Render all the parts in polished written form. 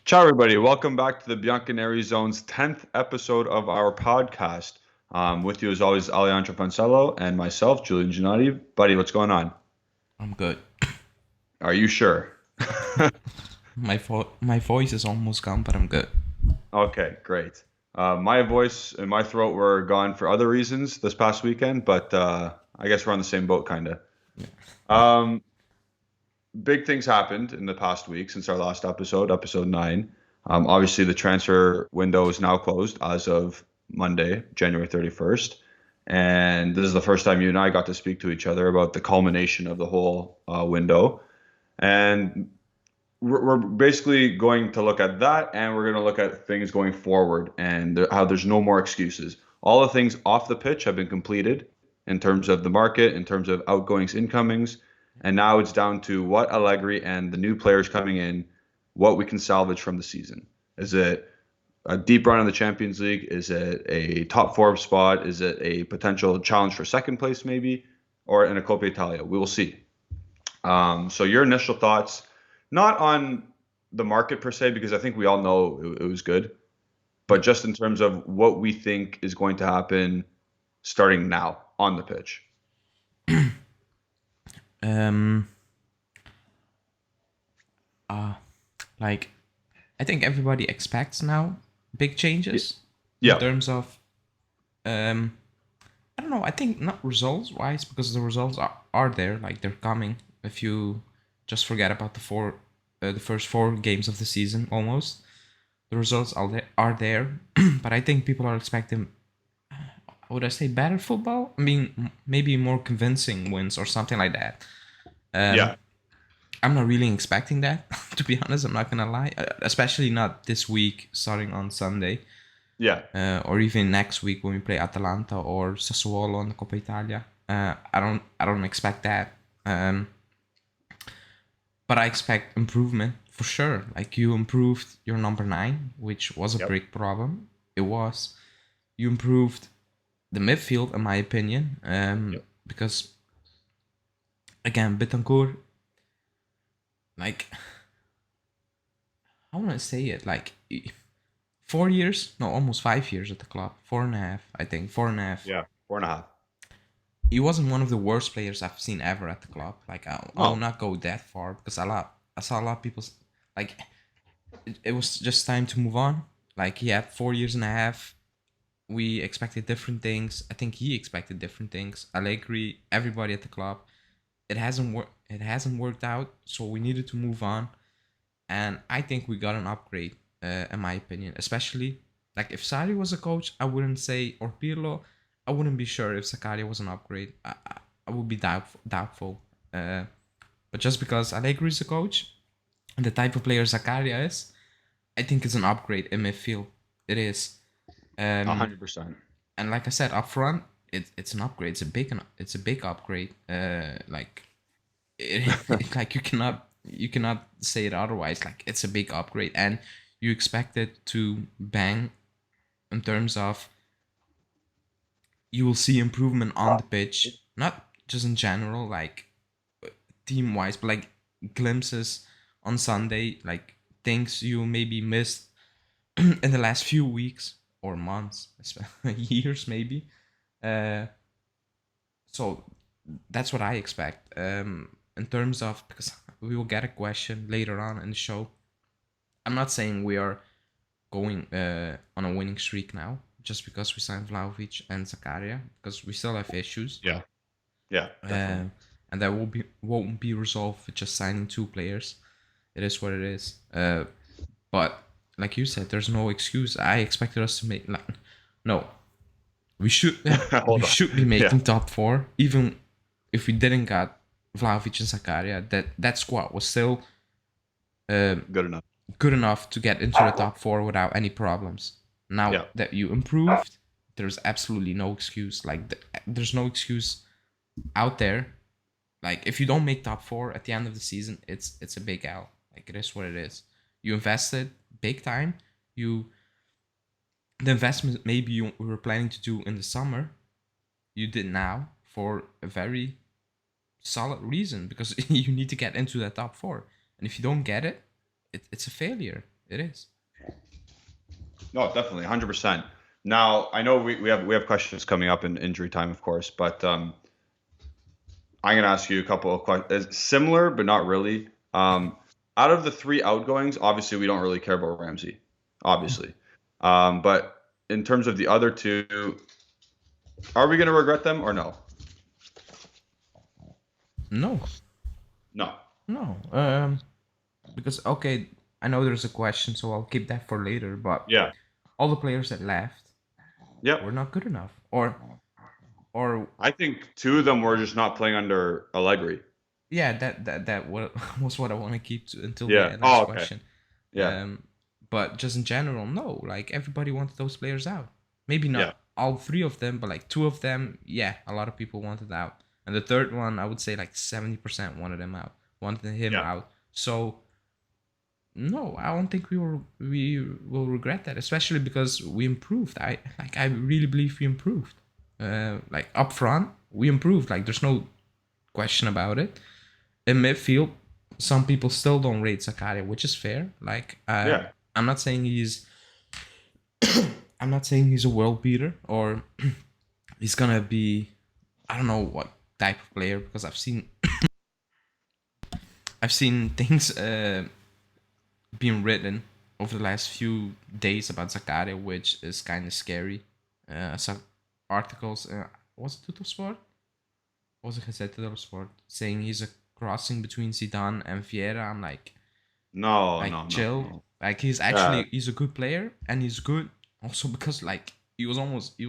Ciao, everybody. Welcome back to the Bianconeri Zone's 10th episode of our podcast. With you, as always, Alejandro Fancello and myself, Julian Gennati. Buddy, what's going on? I'm good. Are you sure? My voice is almost gone, but I'm good. Okay, great. My voice and my throat were gone for other reasons this past weekend, but I guess we're on the same boat, kind of. Um, Big things happened in the past week since our last episode, episode 9. Obviously, the transfer window is now closed as of Monday, January 31st. And this is the first time you and I got to speak to each other about the culmination of the whole window. And we're basically going to look at that, and we're going to look at things going forward and how there's no more excuses. All the things off the pitch have been completed in terms of the market, in terms of outgoings, incomings, and now it's down to what Allegri and the new players coming in, what we can salvage from the season. Is it a deep run in the Champions League? Is it a top four spot? Is it a potential challenge for second place, maybe, or in a Coppa Italia? We will see. So your initial thoughts, not on the market per se, because I think we all know it was good, but Yeah. just in terms of what we think is going to happen starting now on the pitch. Um. Uh, like, I think everybody expects now big changes in Yeah, terms of um. I don't know. I think not results wise because the results are there. Like they're coming. If you just forget about the first 4 games of the season, almost the results are there. But I think people are expecting, would I say, better football? I mean, maybe more convincing wins or something like that. Um, yeah, I'm not really expecting that, to be honest. I'm not gonna lie, especially not this week, starting on Sunday, yeah. or even next week when we play Atalanta or Sassuolo in the Coppa Italia. I don't expect that. Um, but I expect improvement for sure. Like you improved your number 9, which was a Yep. big problem. It was. You improved the midfield, in my opinion, Yep. because again, Betancourt, like, I want to say it, like 4 years, no, almost 5 years at the club, 4.5, I think, 4.5. Yeah. 4.5. He wasn't one of the worst players I've seen ever at the club. Like I will Oh, not go that far because I saw a lot of people like it was just time to move on. Like he had 4 years and a half. We expected different things. I think he expected different things. Allegri, everybody at the club. It hasn't worked out, so we needed to move on. And I think we got an upgrade, in my opinion. Especially like if Sarri was a coach, I wouldn't say, or Pirlo, I wouldn't be sure if Zakaria was an upgrade. I would be doubtful. Uh, but just because Allegri is a coach and the type of player Zakaria is, I think it's an upgrade in midfield. It is. Um, 100%. and like I said up front, it's an upgrade. It's a big upgrade. Like like you cannot say it otherwise. Like it's a big upgrade, and you expect it to bang in terms of you will see improvement on the pitch, not just in general, like team wise, but like glimpses on Sunday, like things you maybe missed in the last few weeks or months, years maybe. Uh, so that's what I expect. In terms of, because we will get a question later on in the show. I'm not saying we are going on a winning streak now just because we signed Vlahovic and Zakaria, because we still have issues, Yeah. Yeah, definitely. and that won't be resolved with just signing 2 players. It is what it is. But like you said, there's no excuse. I expected us to make, like, no, we should we Hold on. should be Yeah. making top 4, even if we didn't got Vlahovic and Zakaria. That squad was still Good enough. good enough to get into the top 4 without any problems. Now Yeah. that you improved, there's absolutely no excuse. Like there's no excuse out there. Like if you don't make top 4 at the end of the season, it's a big L. Like it is what it is. You invested big time. You The investment maybe you were planning to do in the summer, you did now for a very solid reason, because you need to get into that top 4. And if you don't get it, it's a failure. It is. No, definitely, 100%. Now, I know we have questions coming up in injury time, of course, but I'm going to ask you a couple of questions, similar but not really. Out of the three outgoings, obviously we don't really care about Ramsey, obviously. But in terms of the other two, are we going to regret them or no? No, No. no. Because okay, I know there's a question, so I'll keep that for later. But Yeah. all the players that left Yep. were not good enough, or I think two of them were just not playing under Allegri. yeah, that was what I want to keep until the Yeah. end of this Oh, okay. question. Yeah. But just in general, no. Like everybody wanted those players out. Maybe Yeah. not all three of them, but like two of them, yeah, a lot of people wanted out. And the third one, I would say like 70% wanted him Yeah. out. So no, I don't think we will regret that, especially because we improved. I really believe we improved. Like up front, we improved. Like there's no question about it. In midfield, some people still don't rate Zakaria, which is fair. Like Yeah. I'm not saying he's I'm not saying he's a world beater or he's gonna be I don't know what type of player because I've seen things being written over the last few days about Zakaria, which is kind of scary. Some articles, was it Tuttosport? Was it Gazette dello Sport saying he's a crossing between Zidane and Vieira? I'm No, like no, no, chill. no. Like Yeah. he's a good player and he's good also because like he was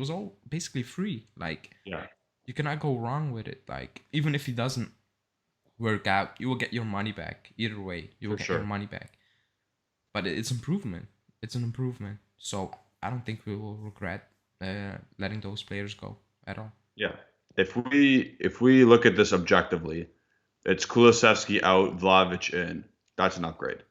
all basically free. Like Yeah. you cannot go wrong with it. Like even if he doesn't work out, you will get your money back. Either way, you will For get your sure. money back. But it's improvement. It's an improvement. So I don't think we will regret letting those players go at all. Yeah. If we look at this objectively, it's Kulusevski out, Vlahovic in. That's an upgrade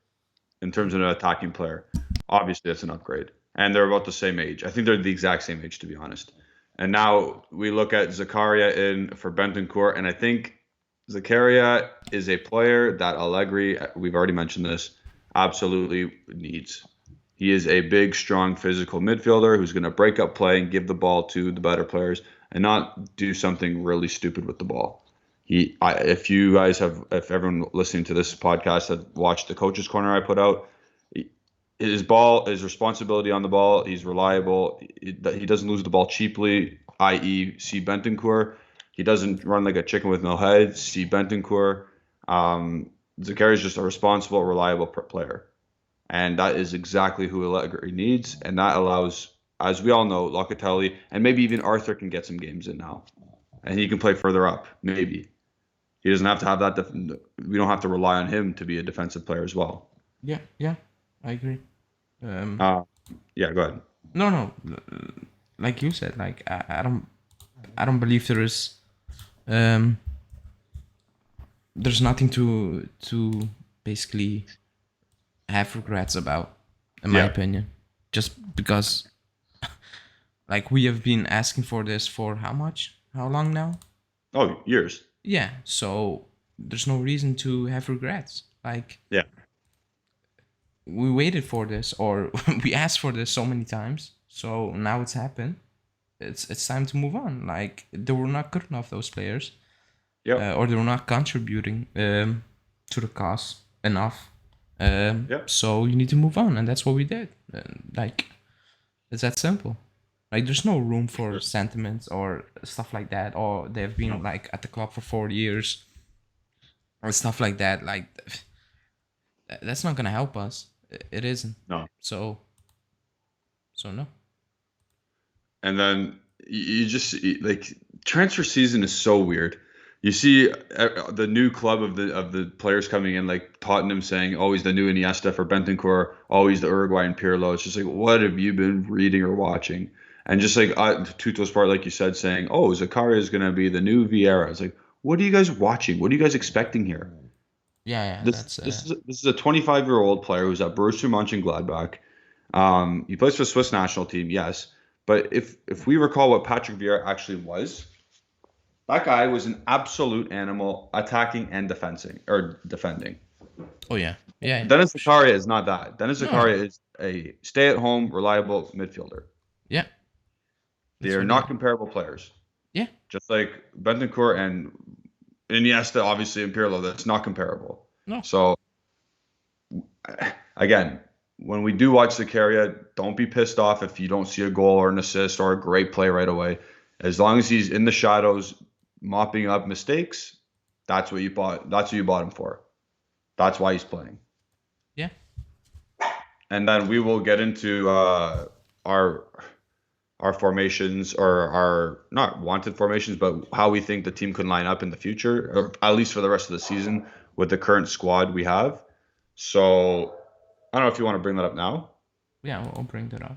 in terms of an attacking player. Obviously, that's an upgrade, and they're about the same age. I think they're the exact same age, to be honest. And now we look at Zakaria in for Bentancur, and I think Zakaria is a player that Allegri, we've already mentioned this, absolutely needs. He is a big, strong, physical midfielder who's going to break up play and give the ball to the better players and not do something really stupid with the ball. If you guys have, if everyone listening to this podcast had watched the coaches corner I put out, his responsibility on the ball, he's reliable. He doesn't lose the ball cheaply, i.e., see Bentancur. He doesn't run like a chicken with no head, see Bentancur. Zakari is just a responsible, reliable player. And that is exactly who Allegri needs. And that allows, as we all know, Locatelli and maybe even Arthur can get some games in now. And he can play further up, maybe. He doesn't have to have that. We don't have to rely on him to be a defensive player as well. Yeah, I agree. Yeah, go ahead. No, like you said, like I don't believe um, there's nothing to basically have regrets about, in my Yeah. opinion, just because like we have been asking for this for how long now? Oh, years. Yeah, so there's no reason to have regrets. Like Yeah. we waited for this or we asked for this so many times, so now it's happened. It's time to move on. Like they were not good enough, those players, Yep. or they were not contributing to the cause enough. Yep. So you need to move on, and that's what we did. Like it's that simple. Like there's no room for sentiments or stuff like that. Or they've been No. like at the club for 4 years or stuff like that. Like that's not gonna help us. It isn't. No. So no. And then you just like transfer season is so weird. You see the new club of the players coming in, like Tottenham saying, "Oh, he's the new Iniesta for Bentancur. Oh, he's the Uruguayan Pirlo." It's just like, what have you been reading or watching? And just like Tuto's part, like you said, saying, "Oh, Zakaria is going to be the new Vieira." It's like, what are you guys watching? What are you guys expecting here? Yeah. This That's this is a 25-year-old player who's at Borussia Mönchengladbach. He plays for the Swiss national team, yes, but if we recall what Patrick Vieira actually was, that guy was an absolute animal, attacking and defending. oh yeah. Yeah. Dennis Zakaria is not that. Dennis No. Zakaria is a stay-at-home, reliable midfielder. Yeah. They That's are what not comparable players. Yeah. Just like Bentancur and Iniesta, obviously, and Pirlo, that's not comparable. No. So, again, when we do watch Zakaria, don't be pissed off if you don't see a goal or an assist or a great play right away. As long as he's in the shadows, mopping up mistakes, that's what you bought. That's what you bought him for. That's why he's playing. Yeah. And then we will get into our formations, or our not wanted formations, but how we think the team could line up in the future, or at least for the rest of the season with the current squad we have. So I don't know if you want to bring that up now. Yeah, I'll bring that up.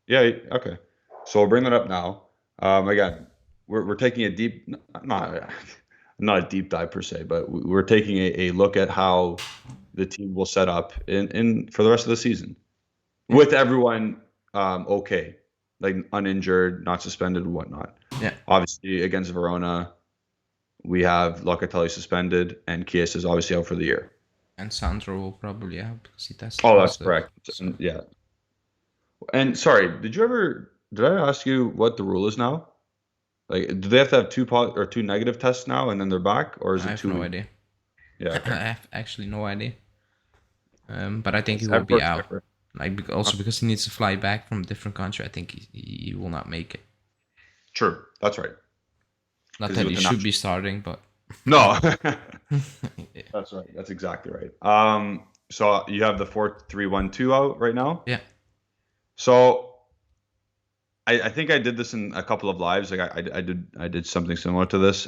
Yeah, okay. So we'll bring that up now. Again, we're taking a deep, not a deep dive per se, but we're taking a look at how the team will set up in for the rest of the season, with everyone okay, like uninjured, not suspended, and whatnot. Yeah. Obviously, against Verona, we have Locatelli suspended, and Chiesa is obviously out for the year. And Sandro will probably out because he tested Oh, that's positive, correct. so. Yeah. And sorry, did I ask you what the rule is now? Like, do they have to have two negative tests now and then they're back, or is I it have 2 no weeks? idea. Yeah. I Okay. have actually no idea. But I think he It's will be effort, out. effort. Like also because he needs to fly back from a different country. I think he will not make it. True. That's right. Not 'Cause that with he the should be starting, but No. yeah. That's right. That's exactly right. So you have the 4-3-1-2 out right now. Yeah. So I think I did this in a couple of lives. Like I did something similar to this.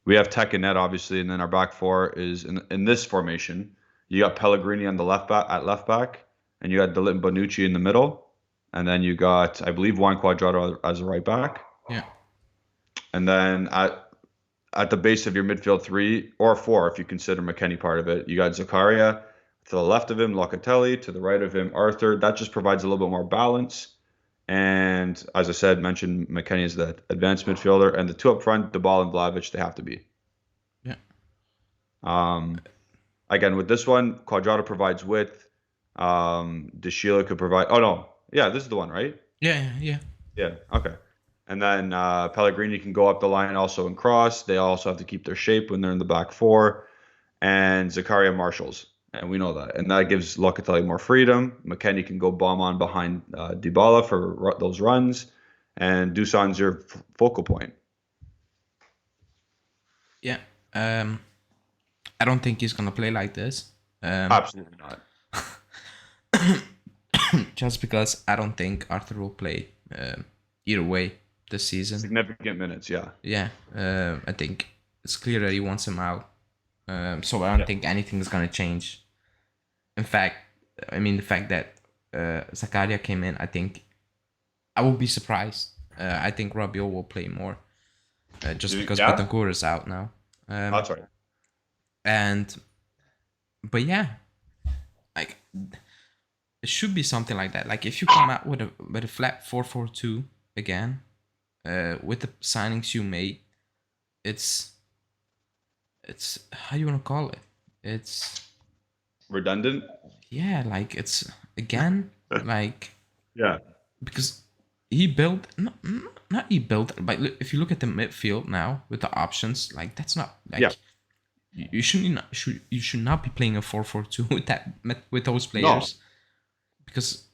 We have Tech and Net obviously, and then our back four is in this formation. You got Pellegrini on the left back, and you got Ligt and Bonucci in the middle, and then you got, I believe, Juan Cuadrado as a right back. Yeah. And then at the base of your midfield 3 or 4, if you consider McKennie part of it, you got Zakaria. To the left of him, Locatelli. To the right of him, Arthur. That just provides a little bit more balance. And as I said, mentioned McKennie is the advanced midfielder. And the two up front, Dybala and Vlahovic, they have to be. Yeah. Again, with this one, Cuadrado provides width. De Sheila could provide... Oh, no. Yeah, this is the one, right? Yeah. Yeah. Yeah, okay. And then Pellegrini can go up the line also and cross. They also have to keep their shape when they're in the back four. And Zakaria marshals. And we know that. And that gives Locatelli more freedom. McKennie can go bomb on behind Dybala for those runs. And Dusan's your focal point. Yeah. I don't think he's gonna play like this. Absolutely not. Just because I don't think Arthur will play either way this season. Significant minutes, yeah. Yeah. I think it's clear that he wants him out. So I don't think anything is gonna change. In fact, I mean the fact that Zakaria came in, I think I will be surprised. I think Rabiot will play more, just because Bentancur is out now. That's right. But yeah, like it should be something like that. Like if you come out with a flat 4-4-2 again, with the signings you made, it's how you wanna call it? It's redundant. Yeah, like it's again like yeah, because he built not he built, but if you look at the midfield now with the options, like that's not like you should not be playing a 4-4-2 with those players because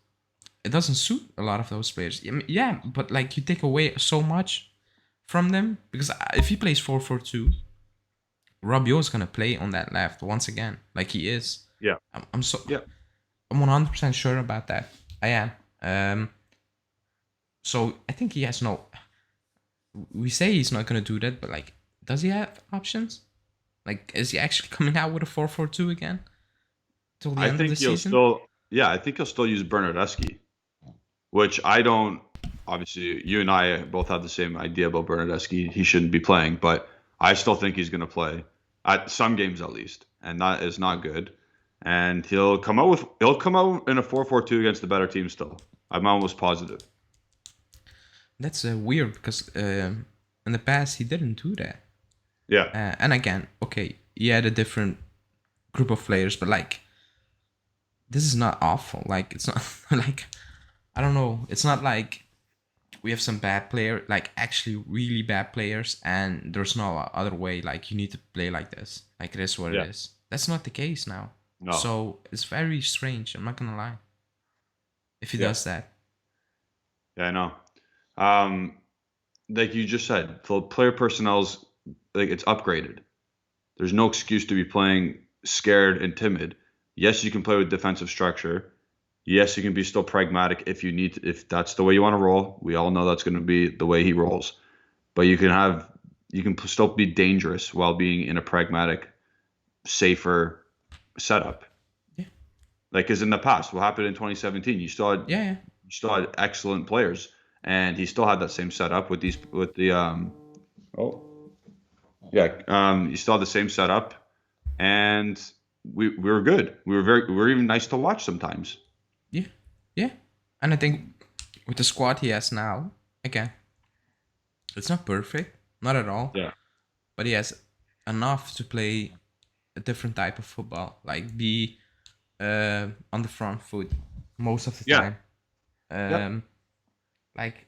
it doesn't suit a lot of those players. Yeah, but like you take away so much from them because if he plays 4-4-2, Rabiot is gonna play on that left once again, like he is. Yeah, I'm 100% sure about that. I am. So I think he has no. We say he's not gonna do that, but like, does he have options? Like, is he actually coming out with a 4-4-2 again till the end of the season? I think he'll still use Bernardeschi, which I don't. Obviously, you and I both have the same idea about Bernardeschi. He shouldn't be playing, but I still think he's going to play at some games at least, and that is not good. And he'll come out in a 4-4-2 against the better team still. I'm almost positive. That's weird because in the past he didn't do that. Yeah. And again, okay, he had a different group of players, but like this is not awful. Like it's not like I don't know. It's not like we have some bad player, like actually really bad players, and there's no other way. Like you need to play like this. Like it is what it Yeah. is. That's not the case now. No. So it's very strange. I'm not gonna lie. If he Yeah. does that, Yeah, I know. Like you just said, the player personnel's like it's upgraded. There's no excuse to be playing scared and timid. Yes, you can play with defensive structure. Yes, you can be still pragmatic if you need to, if that's the way you want to roll. We all know that's going to be the way he rolls. But you can still be dangerous while being in a pragmatic, safer setup. yeah, Like as in the past, what happened in 2017? yeah, yeah. You still had excellent players, and he still had that same setup with the oh yeah you still had the same setup, and we were good. We were even nice to watch sometimes. Yeah, yeah. And I think with the squad he has now, again, it's not perfect, not at all, Yeah. but he has enough to play a different type of football, like be on the front foot most of the Yeah. time. Yep. Like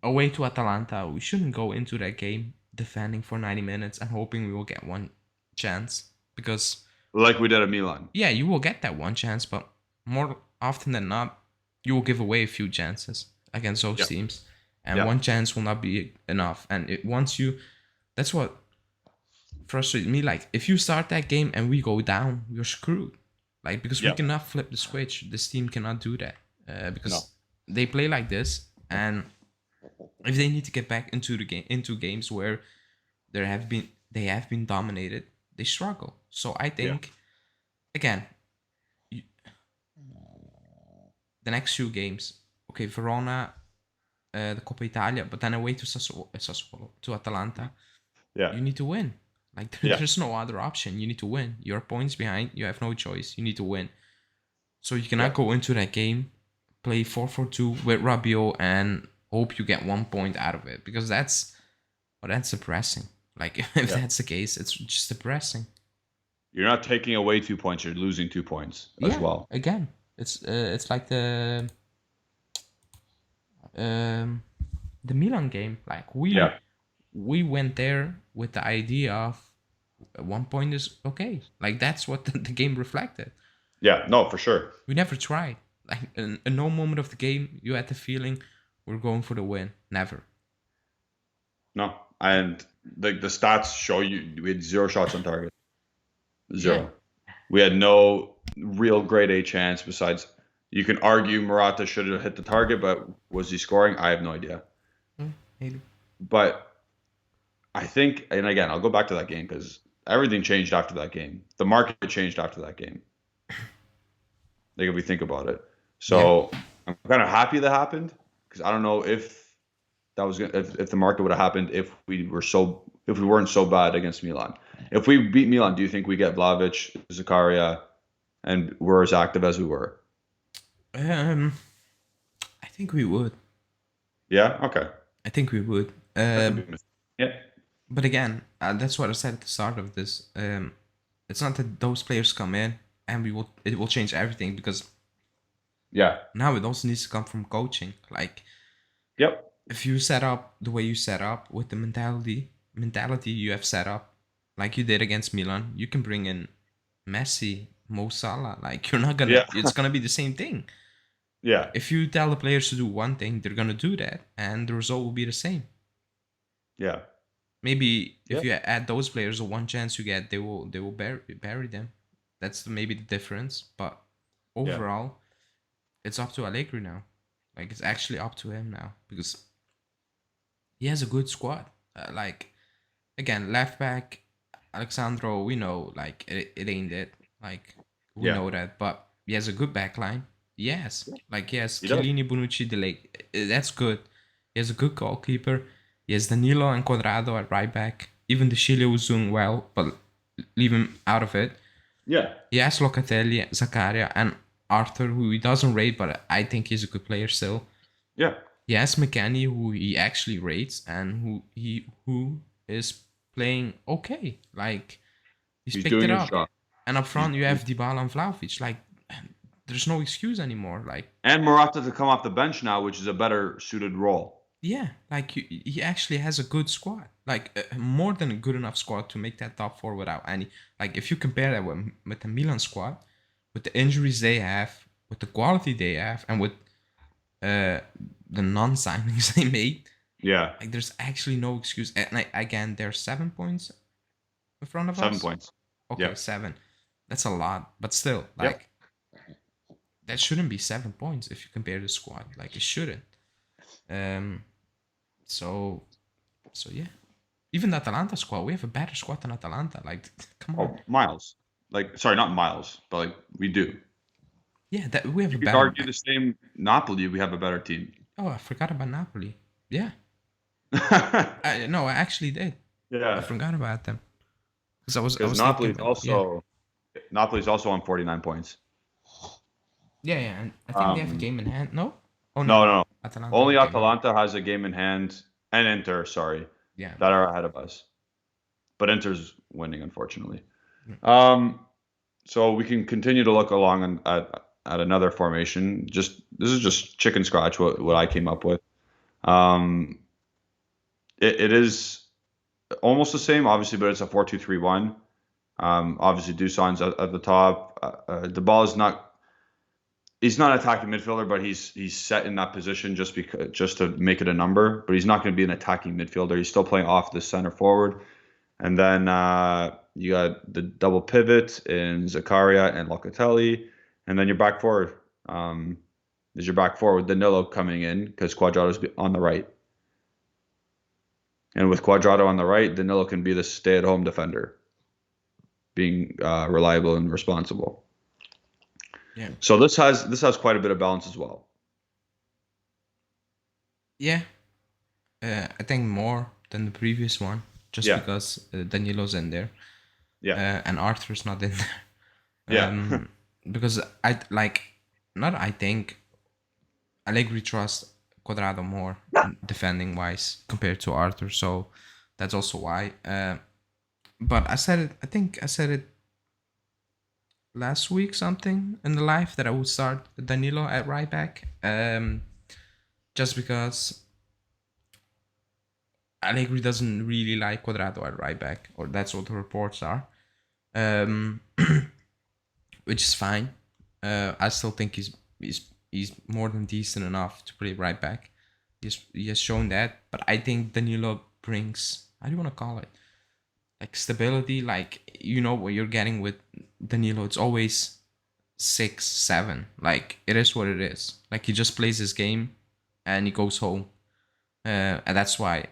away to Atalanta, we shouldn't go into that game defending for 90 minutes and hoping we will get one chance because Like we did at Milan. yeah, you will get that one chance, but more often than not, you will give away a few chances against those Yeah. teams, and Yeah. one chance will not be enough. And once you, that's what frustrates me. Like if you start that game and we go down, you're screwed. Like because we Yeah. cannot flip the switch. This team cannot do that because No. they play like this, and if they need to get back into the game into games where they have been dominated, they struggle. So I think again, the next few games. Okay, Verona, the Coppa Italia, but then away to Sassuolo, to Atalanta. Yeah. You need to win. Like Yeah. there's no other option. You need to win. You're points behind. You have no choice. You need to win. So you cannot Yeah. go into that game, play 4-4-2 with Rabiot and hope you get 1 point out of it because that's depressing. Like if Yeah. that's the case, it's just depressing. You're not taking away 2 points. You're losing 2 points as well. Again, it's like um the Milan game. Like Yeah. we went there with the idea of 1 point is okay. Like that's what the game reflected. Yeah. No, for sure. We never tried. Like in no moment of the game, you had the feeling we're going for the win. Never. No. And the stats show you we had 0 shots on target. Zero. Yeah. We had no real grade A chance besides you can argue Morata should have hit the target, but was he scoring? I have no idea. Maybe. But I think, and again, I'll go back to that game because everything changed after that game. The market changed after that game. Like if we think about it. So I'm kind of happy that happened because I don't know if that was gonna, if the market would have happened if we weren't so bad against Milan. If we beat Milan, do you think we get Vlahovic, Zakaria, and we're as active as we were? I think we would. Yeah. Okay. I think we would. Yeah. But again, that's what I said at the start of this. It's not that those players come in and it will change everything because Yeah. now it also needs to come from coaching. Like Yep. if you set up the way you set up with the mentality you have set up, like you did against Milan, you can bring in Messi, Mo Salah. Like you're not gonna. Yeah. It's gonna be the same thing. Yeah. If you tell the players to do one thing, they're gonna do that, and the result will be the same. Yeah. Maybe if Yep. you add those players the one chance you get, they will bury them. That's maybe the difference. But overall, it's up to Allegri now. Like it's actually up to him now because he has a good squad. Like again, left back Alexandro, we know like it ain't it. Like we Yeah. know that, but he has a good back line. Yes, like he has He does. Chiellini, Bonucci, Delay. That's good. He has a good goalkeeper. He has Danilo and Quadrado at right back. Even the Chile was doing well, but leave him out of it. Yeah. He has Locatelli, Zakaria, and Arthur, who he doesn't rate, but I think he's a good player still. Yeah. He has McKennie, who he actually rates, and who is playing okay. Like he's picked doing it his up. job. And up front, you have Dybala and Vlahovic. Like there's no excuse anymore. Like, and Morata to come off the bench now, which is a better suited role. yeah, like he actually has a good squad, like more than a good enough squad to make that top four without any. Like if you compare that with the Milan squad, with the injuries they have, with the quality they have, and with the non-signings they made, Yeah, like there's actually no excuse. And like, again, they're 7 points in front of 7 points. Okay, Yep. 7. That's a lot, but still, Yep. like that shouldn't be 7 points if you compare the squad. Like it shouldn't. Um. So yeah. Even the Atalanta squad, we have a better squad than Atalanta. Like, come on. Oh, miles. Like, sorry, not miles, but like we do. Yeah, that we have You a could better. argue the same. Napoli, we have a better team. Oh, I forgot about Napoli. Yeah. No, I actually did. I Yeah, forgot about them because I was because thinking about Napoli's also on 49 points. yeah, and I think they have a game in hand. No, oh No, no, no, no. Atalanta have Only a game. Atalanta has a game in hand, and Inter, sorry, Yeah, that are ahead of us. But Inter's winning, unfortunately. Mm. So we can continue to look along at another formation. This is just chicken scratch what I came up with. Um, it is almost the same, obviously, but it's a 4-2-3-1. Obviously, Dusan's at the top. The ball is not. He's not an attacking midfielder, but he's set in that position just to make it a number. But he's not going to be an attacking midfielder. He's still playing off the center forward. And then you got the double pivot in Zakaria and Locatelli. And then your back four is your back four with Danilo coming in because Quadrado's on the right. And with Quadrado on the right, Danilo can be the stay-at-home defender, being reliable and responsible. yeah, So this has quite a bit of balance as well. yeah. I think more than the previous one, just Yeah. because Danilo's in there. Yeah. And Arthur's not in there. Yeah. Because I think Allegri trusts Quadrado more defending wise compared to Arthur, so that's also why. But I think I said it last week something in the live that I would start Danilo at right back. Just because Allegri doesn't really like Quadrado at right back, or that's what the reports are. Which is fine. I still think he's more than decent enough to play right back. He has shown that, but I think Danilo brings, how do you want to call it, like stability. Like, you know what you're getting with Danilo. It's always 6, 7. Like, it is what it is. Like, he just plays his game and he goes home. And that's why,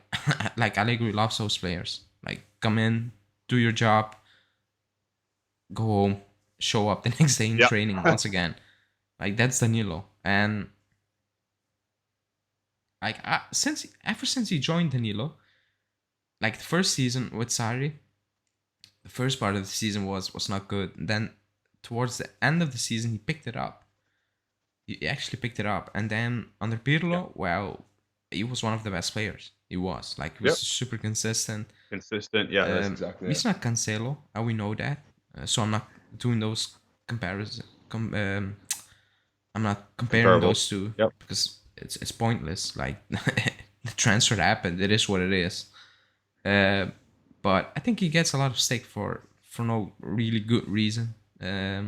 like, Allegri loves those players. Like, come in, do your job, go home, show up the next day in training once again. Like, that's Danilo. And like ever since he joined Danilo, like the first season with Sarri, the first part of the season was not good. And then towards the end of the season, he picked it up. He actually picked it up. And then under Pirlo, well, he was one of the best players. He was super consistent. Yeah, that's exactly He's not Cancelo, and we know that. So I'm not doing those comparisons. I'm not comparing those two because it's pointless. Like, the transfer happened. It is what it is. But I think he gets a lot of stick for no really good reason. I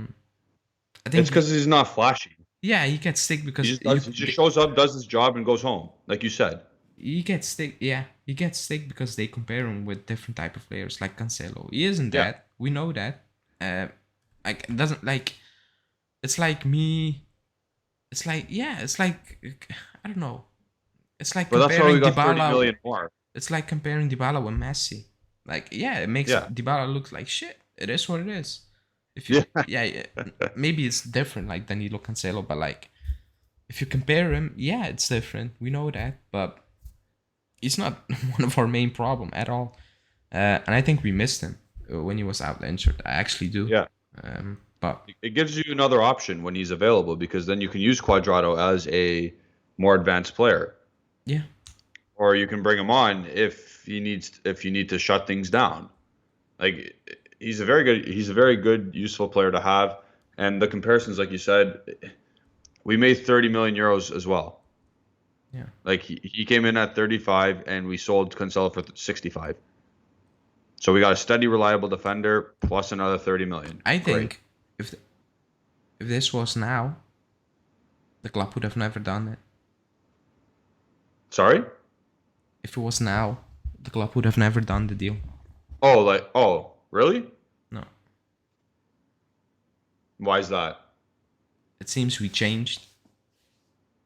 think it's because he's not flashy. Yeah, he gets stick because he just shows up, does his job, and goes home, like you said. He gets stick. Yeah, he gets stick because they compare him with different type of players like Cancelo. He isn't that. We know that. Like, it doesn't, like, it's like me. It's like, it's like, I don't know. It's like But comparing that's why we got 30 Dybala. million more. It's like comparing Dybala with Messi. Like, it makes Dybala look like shit. It is what it is. If you, maybe it's different, like Danilo, Cancelo, but like, if you compare him, it's different. We know that, but he's not one of our main problem at all. And I think we missed him when he was out injured. I actually do. Yeah. But it gives you another option when he's available, because then you can use Quadrado as a more advanced player. Yeah. Or you can bring him on if you need to shut things down. Like, he's a very good, useful player to have. And the comparisons, like you said, we made 30 million euros as well. Yeah. Like he came in at 35 and we sold Cancelo for 65. So we got a steady, reliable defender plus another 30 million. I Great. think if this was now, the club would have never done it. Sorry? If it was now, the club would have never done the deal. Oh, really? No. Why is that? It seems we changed.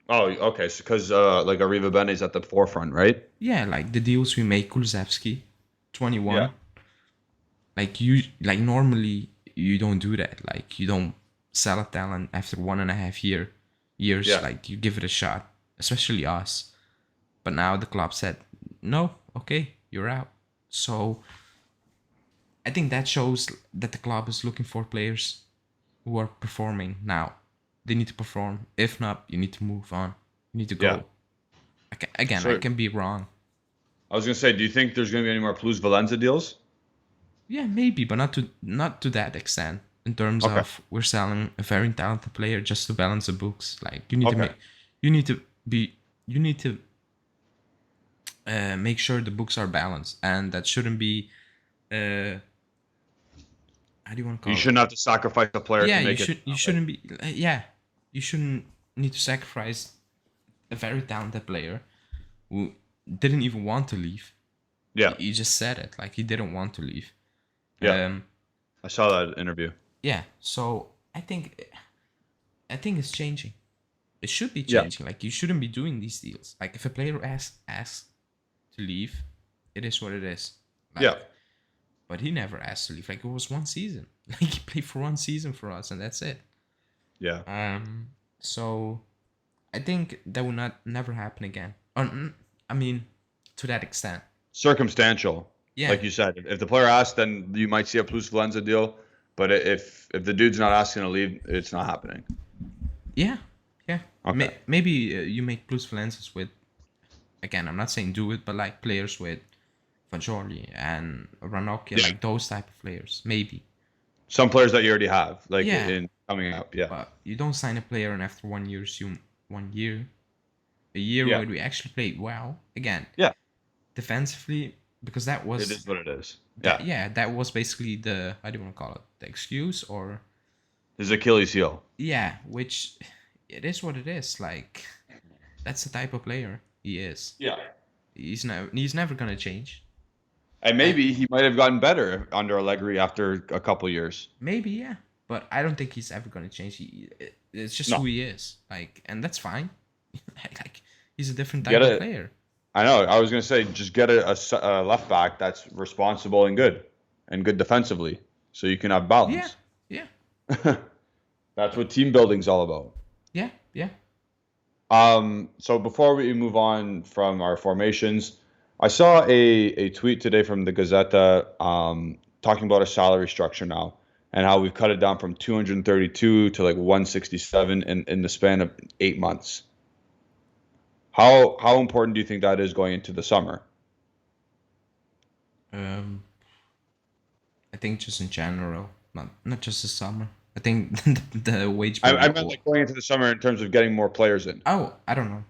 Oh, okay. So because like Arriva Bene's at the forefront, right? Yeah, like the deals we make, Kulusevski, 21. Yeah. Like normally you don't do that. Like you don't sell a talent after 1.5 years. Yeah. Like you give it a shot, especially us. But now the club said, no, okay, you're out. So I think that shows that the club is looking for players who are performing now. They need to perform. If not, you need to move on. You need to go. Yeah. Again, I can be wrong. I was gonna say, do you think there's gonna be any more Plus Valenza deals? Yeah, maybe, but not to that extent. In terms of we're selling a very talented player just to balance the books. Like you need to make sure the books are balanced, and that shouldn't be. How do you want to call it? You shouldn't have to sacrifice a player to make it. You shouldn't be. You shouldn't need to sacrifice a very talented player who didn't even want to leave. Yeah. He just said it. Like he didn't want to leave. Yeah. I saw that interview. Yeah. So I think it's changing. It should be changing. Like you shouldn't be doing these deals. Like if a player asks to leave, it is what it is. Like, yeah. But he never asked to leave. Like it was one season. Like he played for one season for us, and that's it. Yeah. So I think that will never happen again. I mean, to that extent. Circumstantial. Yeah. Like you said, if the player asks, then you might see a Plus Valenza deal. But if the dude's not asking to leave, it's not happening. Yeah. Yeah. Okay. Maybe you make Plus Valenzas with. Again, I'm not saying do it, but like players with Fagioli and Ranocchia, like those type of players, maybe. Some players that you already have, like in coming up, yeah. But you don't sign a player and after 1 year assume 1 year, a year where we actually played well again. Yeah. Defensively, because that was. It is what it is. Yeah. That was basically the, how do you want to call it, the excuse or. His Achilles heel. Yeah, which it is what it is. Like that's the type of player he is. Yeah. He's never gonna change. And maybe he might have gotten better under Allegri after a couple years. Maybe, yeah. But I don't think he's ever going to change. It's just who he is. Like, and that's fine. Like, he's a different type of player. I know. I was going to say, just get a left back that's responsible and good defensively, so you can have balance. Yeah. That's what team building's all about. Yeah. So before we move on from our formations, I saw a tweet today from the Gazzetta talking about a salary structure now and how we've cut it down from 232 to like 167 in the span of 8 months. How important do you think that is going into the summer? I think just in general, not just the summer. I think the wage bill. I meant like going into the summer in terms of getting more players in. Oh, I don't know.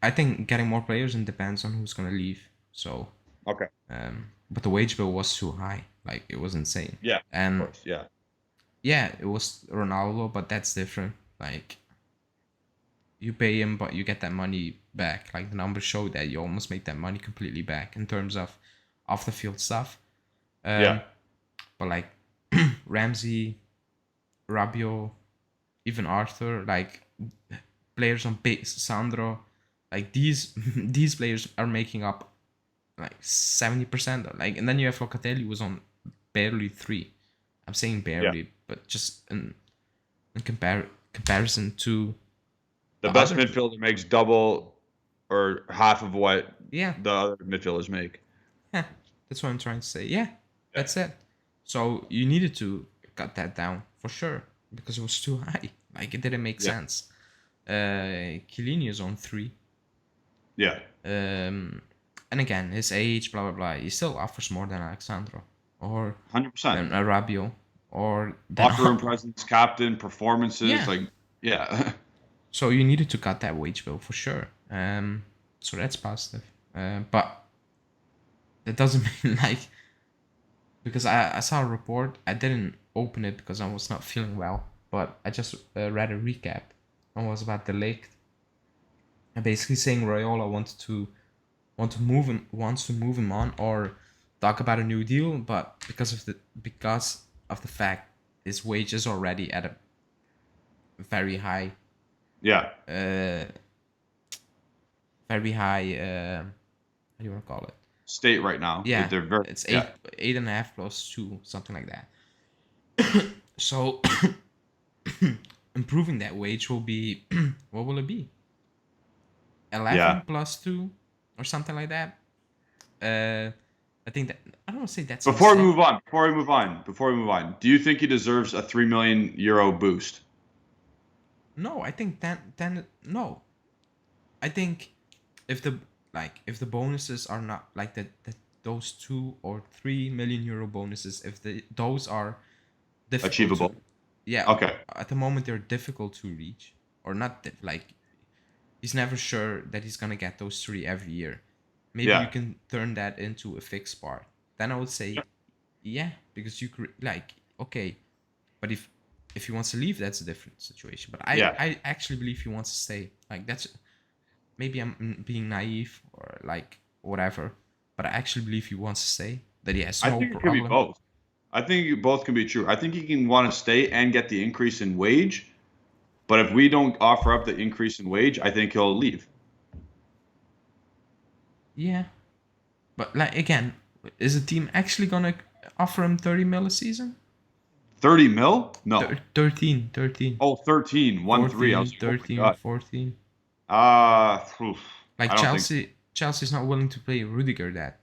I think getting more players in depends on who's gonna leave. So okay. But the wage bill was too high. Like it was insane. Yeah. And of course, yeah. Yeah, it was Ronaldo, but that's different. Like you pay him, but you get that money back. Like the numbers show that you almost make that money completely back in terms of off the field stuff. Yeah. But like Ramsey, Rabiot, even Arthur, like players on base, Sandro, like these players are making up like 70%. Like, and then you have Locatelli who was on barely 3. I'm saying barely, but just in comparison to the best midfielder makes double or half of what the other midfielders make. Yeah, that's what I'm trying to say. Yeah, that's it. So you needed to cut that down for sure because it was too high. Like it didn't make sense. Chiellini is on 3. Yeah. And again, his age, blah blah blah. He still offers more than Alexandro or 100%. Rabiot. or then Locker room presence, captain, performances, yeah. like yeah. So you needed to cut that wage bill for sure. So that's positive. But that doesn't mean like, because I saw a report. I didn't open it because I was not feeling well, but I just read a recap. And was about the Ligt, and basically saying Raiola wants to move him on or talk about a new deal, but because of the fact his wage is already at a very high Yeah. uh very high how do you want to call it? State right now. Yeah, They're very it's yeah. 8.5 plus 2, something like that. So improving that wage will be what will it be? 11 Yeah. plus 2 or something like that. I think that I don't want to say that's Before we insane. move on, do you think he deserves a 3 million euro boost? No, I think then no. I think if the if the bonuses are not like that those 2 or 3 million euro bonuses, if those are difficult to, Achievable. yeah, Okay. at the moment they're difficult to reach, or not like he's never sure that he's gonna get those 3 every year. Maybe you Yeah. can turn that into a fixed part. Then I would say yeah, because you could like, okay, but if he wants to leave, that's a different situation. But I Yeah. I actually believe he wants to stay. Like that's, maybe I'm being naive or like whatever, but I actually believe he wants to stay. That he has I no think it could be problem. both. I think both can be true. I think he can want to stay and get the increase in wage, but if we don't offer up the increase in wage, I think he'll leave. Yeah, but like again, is the team actually gonna offer him 30 mil a season? 30 mil? No. 13, 13, Oh, 13, 1-3. I was 14, like, oh my 13, God. 14. Oof. Like I don't think so. Chelsea's not willing to pay Rudiger that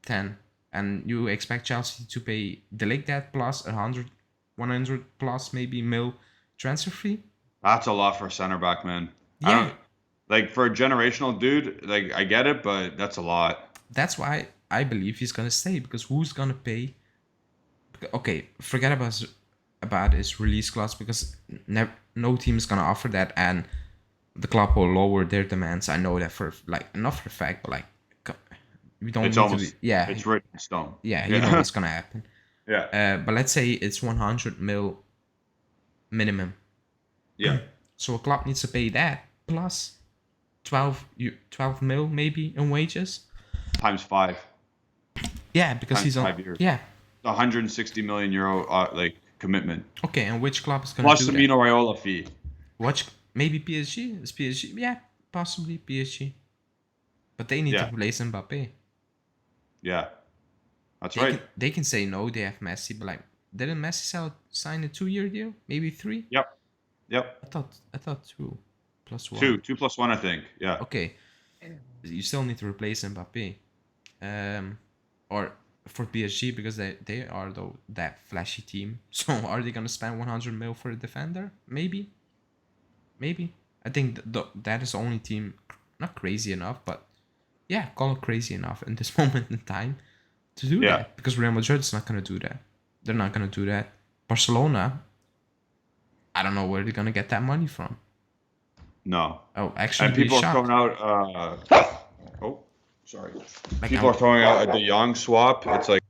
10, and you expect Chelsea to pay the Ligt that plus 100, 100 plus maybe mil transfer fee? That's a lot for a center back, man. I Yeah, don't like for a generational dude, like I get it, but that's a lot. that's why I believe he's gonna stay, because who's gonna pay? Okay, forget about his release clause, because no team is gonna offer that, and the club will lower their demands. I know that for like not for a fact, but like we don't It's need to be. almost Yeah, it's written in stone. yeah, you know Yeah. it's gonna happen. Yeah. But let's say it's 100 mil minimum, Yeah. so a club needs to pay that plus 12 mil maybe in wages. Times five. Yeah, because Times he's on. 5 years. Yeah, 160 million euro like commitment. okay, and which club is gonna Plus do that? Amino Raiola fee. Watch, maybe PSG. Is PSG? Yeah, possibly PSG. But they need to Yeah. replace Mbappe. Yeah. That's They right. can say no. They have Messi, but like, didn't Messi sign a 2-year deal? Maybe 3. Yep. Yep. I thought 2 plus 1. 2 plus 1, I think. Yeah. Okay, you still need to replace Mbappe. Or for PSG, because they are though that flashy team. So are they gonna spend 100 mil for a defender? Maybe. I think that is the only team, not crazy enough, but yeah, call it crazy enough in this moment in time to do Yeah. that, because Real Madrid is not gonna do that. They're not gonna do that. Barcelona, I don't know where they're gonna get that money from. No. Oh, actually, And be people are throwing shocked. out oh, sorry. Like, People are throwing out a De Jong swap. It's like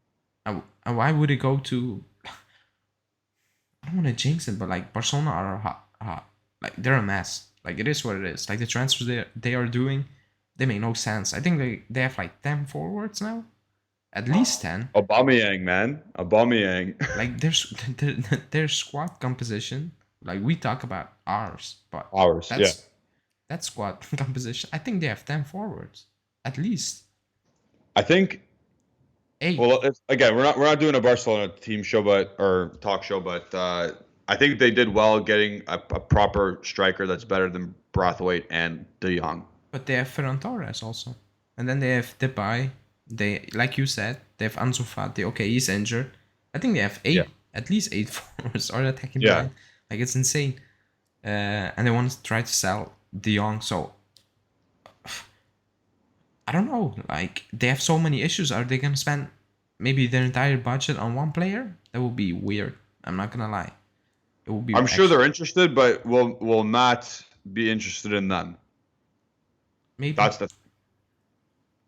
and why would it go to? I don't want to jinx it, but like Barcelona are like they're a mess. Like it is what it is. Like the transfers they are doing, they make no sense. I think they have like 10 forwards now, at least 10. Aubameyang, man. Aubameyang. Like their squad composition. Like we talk about ours, but Ours, yeah. that squad composition. I think they have 10 forwards, at least I think 8. well, again, we're not doing a Barcelona team show, or talk show, but I think they did well getting a proper striker that's better than Brathwaite and De Jong. But they have Ferran Torres also, and then they have Depay. They, like you said, they have Ansu Fati. Okay, he's injured. I think they have Yeah. at least 8 forwards or attacking Yeah. behind. Like it's insane. And they want to try to sell De Jong. So I don't know. Like they have so many issues. Are they gonna spend maybe their entire budget on one player? That would be weird. I'm not gonna lie. It will be. I'm sure they're interested, but will Matt be interested in them? Maybe. That's the.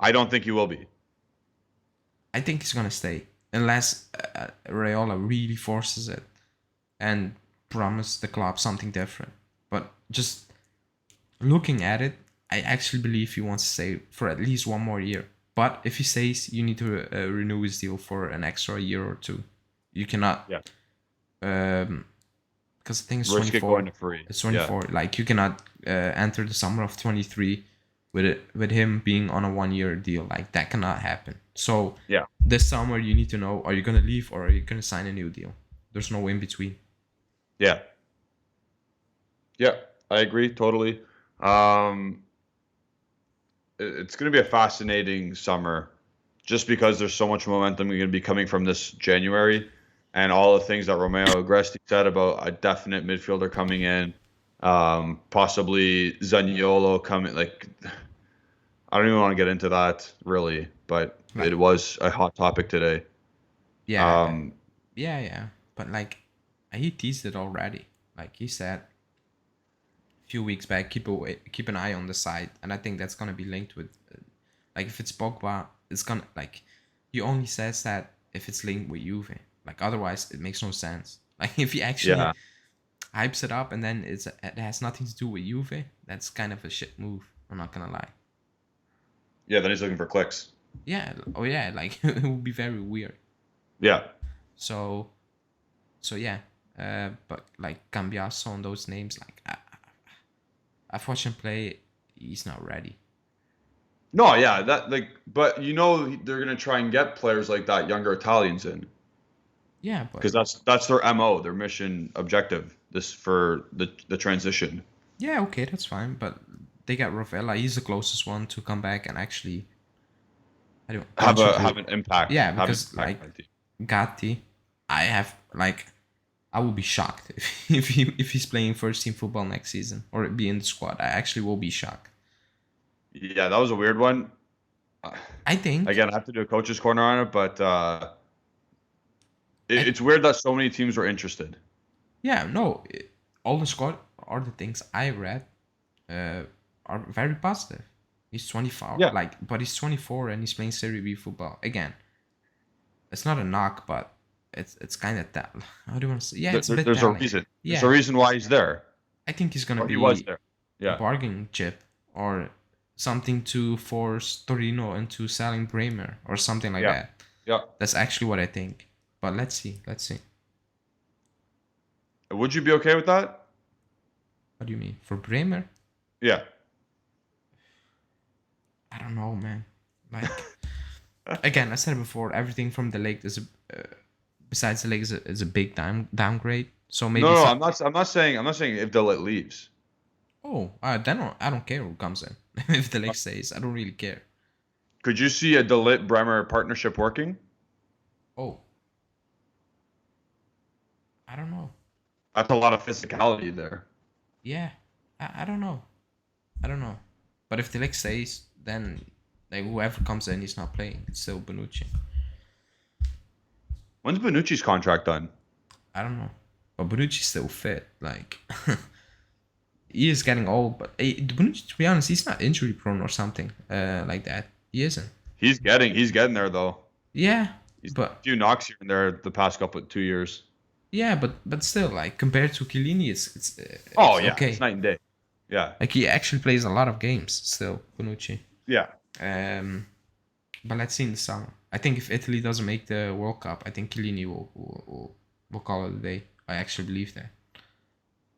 I don't think he will be. I think he's gonna stay unless Raiola really forces it and promise the club something different. But just looking at it, I actually believe he wants to stay for at least one more year. But if he stays, you need to renew his deal for an extra year or two. You cannot. Yeah. Because I think it's Risk 24. it going to free. It's 24. Yeah. Like you cannot enter the summer of 23 with him being on a 1-year deal. Like that cannot happen. So yeah, this summer you need to know: are you gonna leave or are you gonna sign a new deal? There's no in between. Yeah. Yeah, I agree totally. It's going to be a fascinating summer, just because there's so much momentum going to be coming from this January, and all the things that Romeo Agresti said about a definite midfielder coming in, possibly Zaniolo coming. Like, I don't even want to get into that really, but it was a hot topic today. Yeah, yeah. But like, he teased it already. Like he said a few weeks back, keep an eye on the side, and I think that's gonna be linked with, like, if it's Pogba, it's gonna, like, he only says that if it's linked with Juve. Like otherwise, it makes no sense. Like if he actually hypes it up and then it has nothing to do with Juve, that's kind of a shit move. I'm not gonna lie. Yeah, then he's looking for clicks. Yeah. Oh yeah. Like it would be very weird. Yeah. So yeah. But like Cambiasso and those names, like I've watched him play. He's not ready. No, yeah, that like, but they're gonna try and get players like that, younger Italians in. Yeah, but because that's their MO, their mission objective. This for the transition. Yeah, okay, that's fine. But they got Rovella. He's the closest one to come back and actually have an impact. Yeah, because like Gatti, I will be shocked if he's playing first team football next season or be in the squad. I actually will be shocked. Yeah, that was a weird one. I think again I have to do a coach's corner on it, but it's weird that so many teams were interested. Yeah, no, all the squad or the things I read are very positive. He's 24, yeah. But he's 24 and he's playing Serie B football again. It's not a knock, but it's kind of that. How do you want to say? Yeah, there's a reason. Yeah. There's a reason why he's there. I think he's gonna be. He was there. Yeah. A bargaining chip or something to force Torino into selling Bremer or something like that. Yeah. That's actually what I think. But let's see. Would you be okay with that? What do you mean? For Bremer? Yeah. I don't know, man. Like, again, I said it before. Everything from the Ligt is besides the Ligt is a big downgrade. So maybe. No, I'm not saying if the Ligt leaves. Oh, then I don't care who comes in. If the Ligt stays, I don't really care. Could you see a De Ligt Bremer partnership working? Oh, I don't know. That's a lot of physicality there. Yeah, I don't know. But if the Ligt stays, then like whoever comes in, he's not playing. It's still Bonucci. When's Bonucci's contract done? I don't know. But Bonucci's still fit. Like, he is getting old. But Bonucci, to be honest, he's not injury prone or something like that. He isn't. He's getting there though. Yeah, but a few knocks here and there the past 2 years. Yeah, but still, like compared to Chiellini, it's okay. It's night and day. Yeah, like he actually plays a lot of games still, Bonucci. Yeah. But let's see in the summer. I think if Italy doesn't make the World Cup, I think Chiellini will call it a day. I actually believe that.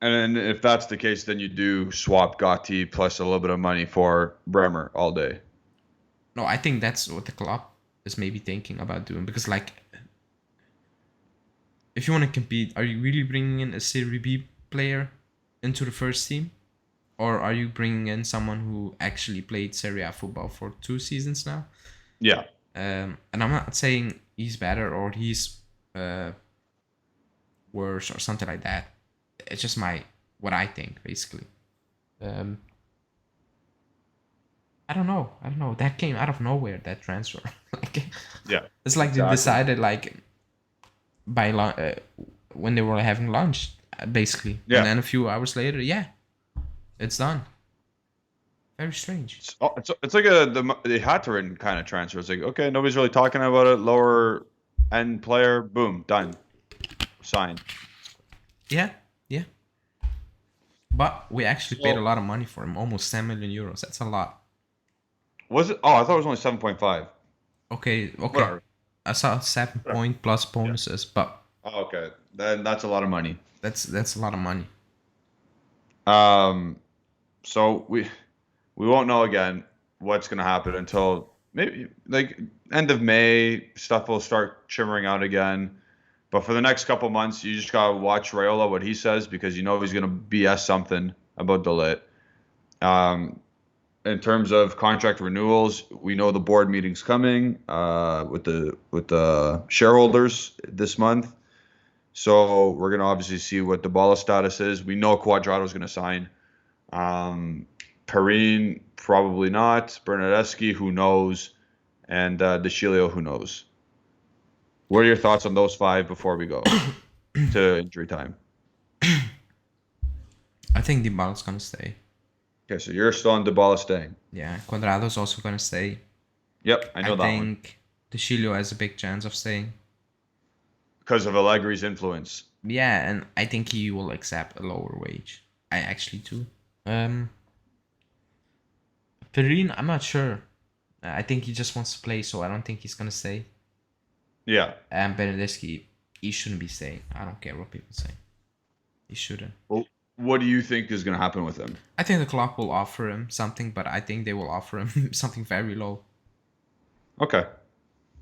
And if that's the case, then you do swap Gatti plus a little bit of money for Bremer all day. No, I think that's what the club is maybe thinking about doing, because like, if you want to compete, are you really bringing in a Serie B player into the first team? Or are you bringing in someone who actually played Serie A football for 2 seasons now? Yeah. And I'm not saying he's better or he's worse or something like that. It's just what I think, basically. I don't know. That came out of nowhere, that transfer. Yeah. It's like exactly. They decided, like, by when they were having lunch, basically. Yeah. And then a few hours later, yeah, it's done. Very strange. It's like the Hatterin kind of transfer. It's like, okay, nobody's really talking about it. Lower end player, boom, done, signed. Yeah, yeah. But we actually paid a So lot of money for him, almost 10 million euros. That's a lot. was it? Oh, I thought it was only 7.5. Okay, okay. Whatever. I saw 7 point plus Yeah. bonuses, but Oh, okay. Then that's a lot of money. that's a lot of money. Um, so we won't know again what's gonna happen until maybe like end of May. Stuff will start shimmering out again. But for the next couple months, you just gotta watch Raiola what he says because you know he's gonna BS something about the Ligt. Um, in terms of contract renewals, we know the board meeting's coming with the shareholders this month. So we're gonna obviously see what the Dybala status is. We know Cuadrado's gonna sign. Um, Perrine probably not. Bernardeschi, who knows, and DeCilio, who knows. What are your thoughts on those five before we go to injury time? I think Dybala's gonna stay. Okay, so you're still on Dybala staying. Yeah, Cuadrado's also gonna stay. Yep, I I know that one think DeCilio has a big chance of staying. because of Allegri's influence. Yeah, and I think he will accept a lower wage. I actually do. Um, Perrine, I'm not sure. I think he just wants to play, so I don't think he's gonna stay. Yeah. And Bernardeschi, he shouldn't be staying. I don't care what people say. He shouldn't. Well, what do you think is going to happen with him? I think the club will offer him something, but I think they will offer him something very low. Okay.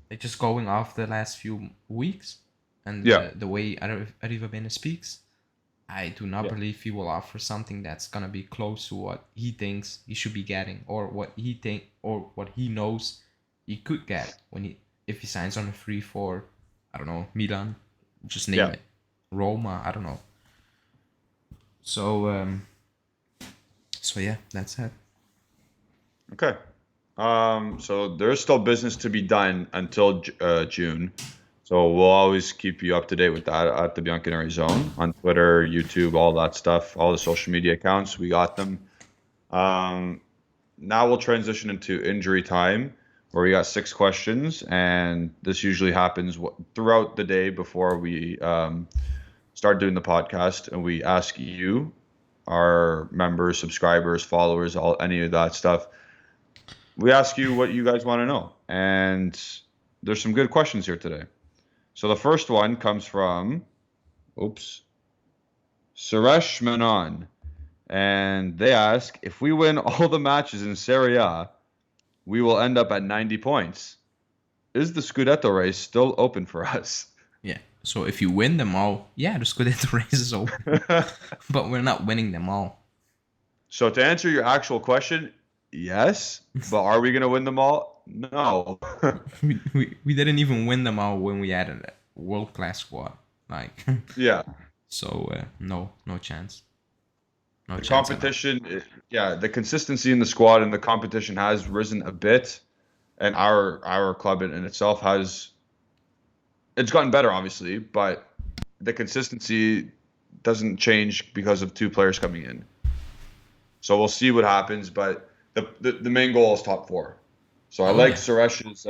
They're just going off the last few weeks and Yeah. the way Arrivabene speaks. I do not Yeah. believe he will offer something that's gonna be close to what he thinks he should be getting, or what he knows he could get if he signs on a free for, I don't know, Milan, just name Yeah. it, Roma, I don't know. So yeah, that's it. Okay. So there's still business to be done until June. So we'll always keep you up to date with that at the Bianconeri Zone on Twitter, YouTube, all that stuff, all the social media accounts. We got them. Now we'll transition into injury time, where we got 6 questions, and this usually happens throughout the day before we start doing the podcast, and we ask you, our members, subscribers, followers, any of that stuff. We ask you what you guys want to know, and there's some good questions here today. So the first one comes from, Suresh Menon, and they ask, if we win all the matches in Serie A, we will end up at 90 points. Is the Scudetto race still open for us? Yeah. So if you win them all, yeah, the Scudetto race is open. But we're not winning them all. So to answer your actual question, yes, but are we going to win them all? No. we didn't even win them all when we had a world-class squad. Like, Yeah. So no chance. No The chance. competition, the consistency in the squad and the competition has risen a bit, and our club in itself it's gotten better, obviously, but the consistency doesn't change because of 2 players coming in. So we'll see what happens, but the main goal is top 4. So I like Suresh's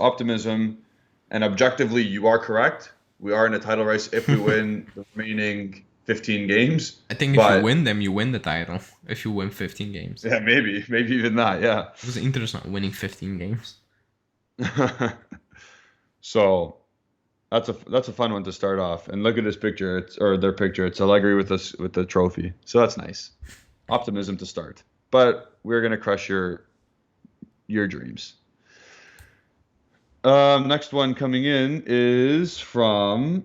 optimism, and objectively, you are correct. We are in a title race if we win the remaining 15 games. I think if you win them, you win the title. If you win 15 games. Yeah, maybe even that. Yeah. Because Inter is not winning 15 games. So that's a fun one to start off. And look at this picture. Their picture. It's Allegri with the trophy. So that's nice. Optimism to start. But we're gonna crush your dreams. Next one coming in is from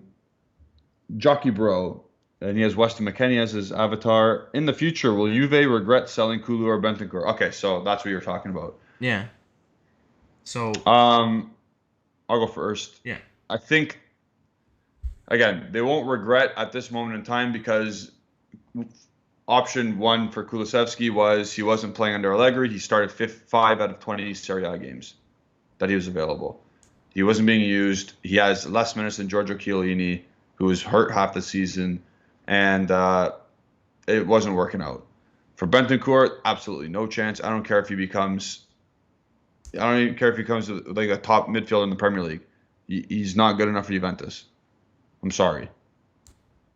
Jockey Bro, and he has Weston McKennie as his avatar. In the future, will Juve regret selling Kulu or Bentancur? Okay, so that's what you're talking about. Yeah. So I'll go first. Yeah. I think, again, they won't regret at this moment in time because option 1 for Kulusevski was he wasn't playing under Allegri. He started 5 out of 20 Serie A games that he was available. He wasn't being used. He has less minutes than Giorgio Chiellini, who was hurt half the season, and it wasn't working out. For Bentancur, absolutely no chance. I don't care if he becomes. I don't even care if he becomes like a top midfielder in the Premier League. He's not good enough for Juventus. I'm sorry.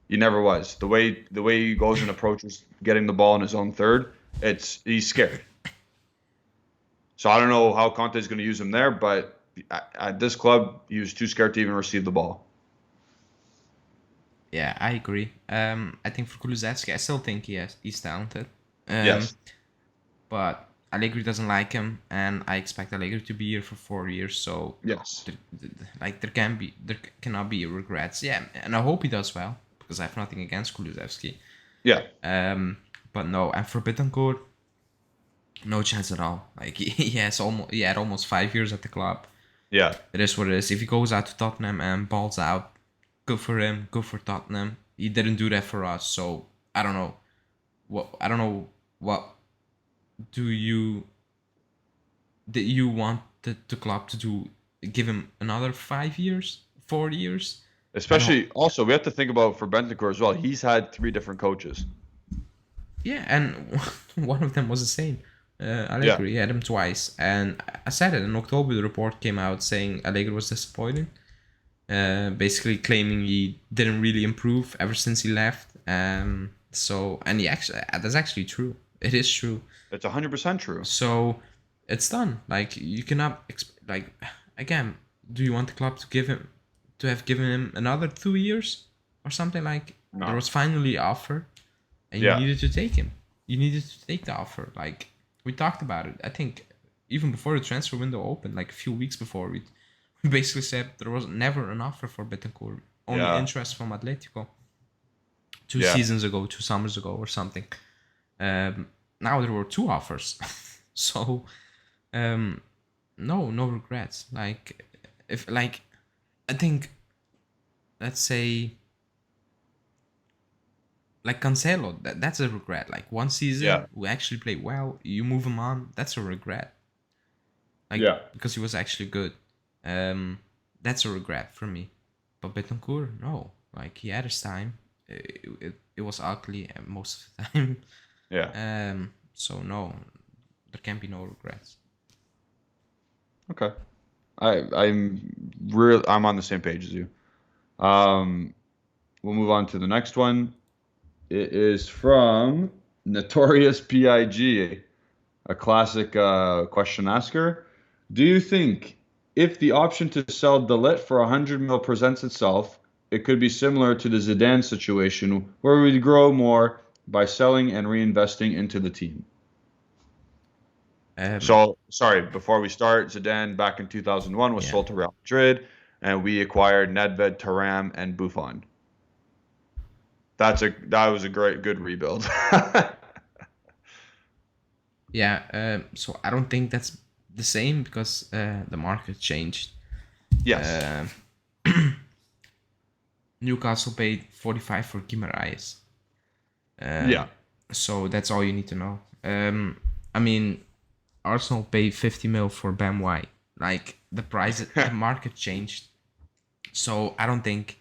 He never was. The way he goes and approaches getting the ball in his own third, he's scared. So I don't know how Conte is going to use him there, but at this club, he was too scared to even receive the ball. Yeah, I agree. I think for Kulusevski, I still think he's talented. Yes. But Allegri doesn't like him, and I expect Allegri to be here for 4 years. So Yes. there cannot be regrets. Yeah, and I hope he does well because I have nothing against Kulusevski. Yeah. But no, and for Bittencourt, no chance at all. Like he had almost 5 years at the club. Yeah. It is what it is. If he goes out to Tottenham and balls out, good for him. Good for Tottenham. He didn't do that for us, so I don't know. What did you want the club to do? Give him another 5 years, 4 years? Especially, also, we have to think about for Bentancur as well. He's had 3 different coaches. Yeah, and one of them was the same. Allegri had him twice, and I said it in October. The report came out saying Allegri was disappointed, basically claiming he didn't really improve ever since he left. And that's actually true. It is true. It's 100% true. So it's done. Like you cannot again. Do you want the club to have given him another 2 years or something like? No. There was finally an offer, and you needed to take him. You needed to take the offer. Like we talked about it. I think even before the transfer window opened, like a few weeks before, we basically said there was never an offer for Bittencourt. Only interest from Atletico. 2 seasons ago, 2 summers ago, or something. Now there were 2 offers, so no regrets. Like if I think, let's say, like Cancelo, that's a regret. Like 1 season, we actually played well. You move him on, that's a regret. Like because he was actually good. That's a regret for me. But Betancourt, no. Like he had his time. It was ugly most of the time. Yeah. So no, there can be no regrets. Okay. I'm on the same page as you. We'll move on to the next one. It is from Notorious PIG, a classic question asker. Do you think if the option to sell Ligt for 100 mil presents itself, it could be similar to the Zidane situation where we grow more by selling and reinvesting into the team? So, sorry, before we start, Zidane back in 2001 was sold to Real Madrid, and we acquired Nedved, Thuram, and Buffon. That was a good rebuild. So I don't think that's the same because the market changed. Yes. Newcastle paid 45 for Guimaraes. So that's all you need to know. I mean, Arsenal paid 50 mil for Ben White. Like the price, the market changed. So I don't think,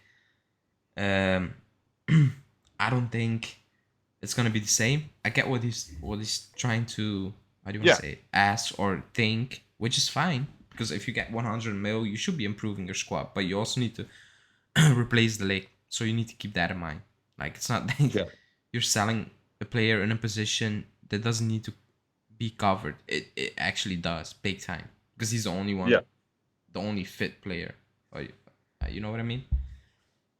it's gonna be the same. I get what he's trying to, how do you want to say it, ask or think, which is fine because if you get 100 mil, you should be improving your squad, but you also need to replace the Ligt. So you need to keep that in mind. Like it's not that you're selling a player in a position that doesn't need to be covered. It actually does, big time, because he's the only one, the only fit player. You know what I mean?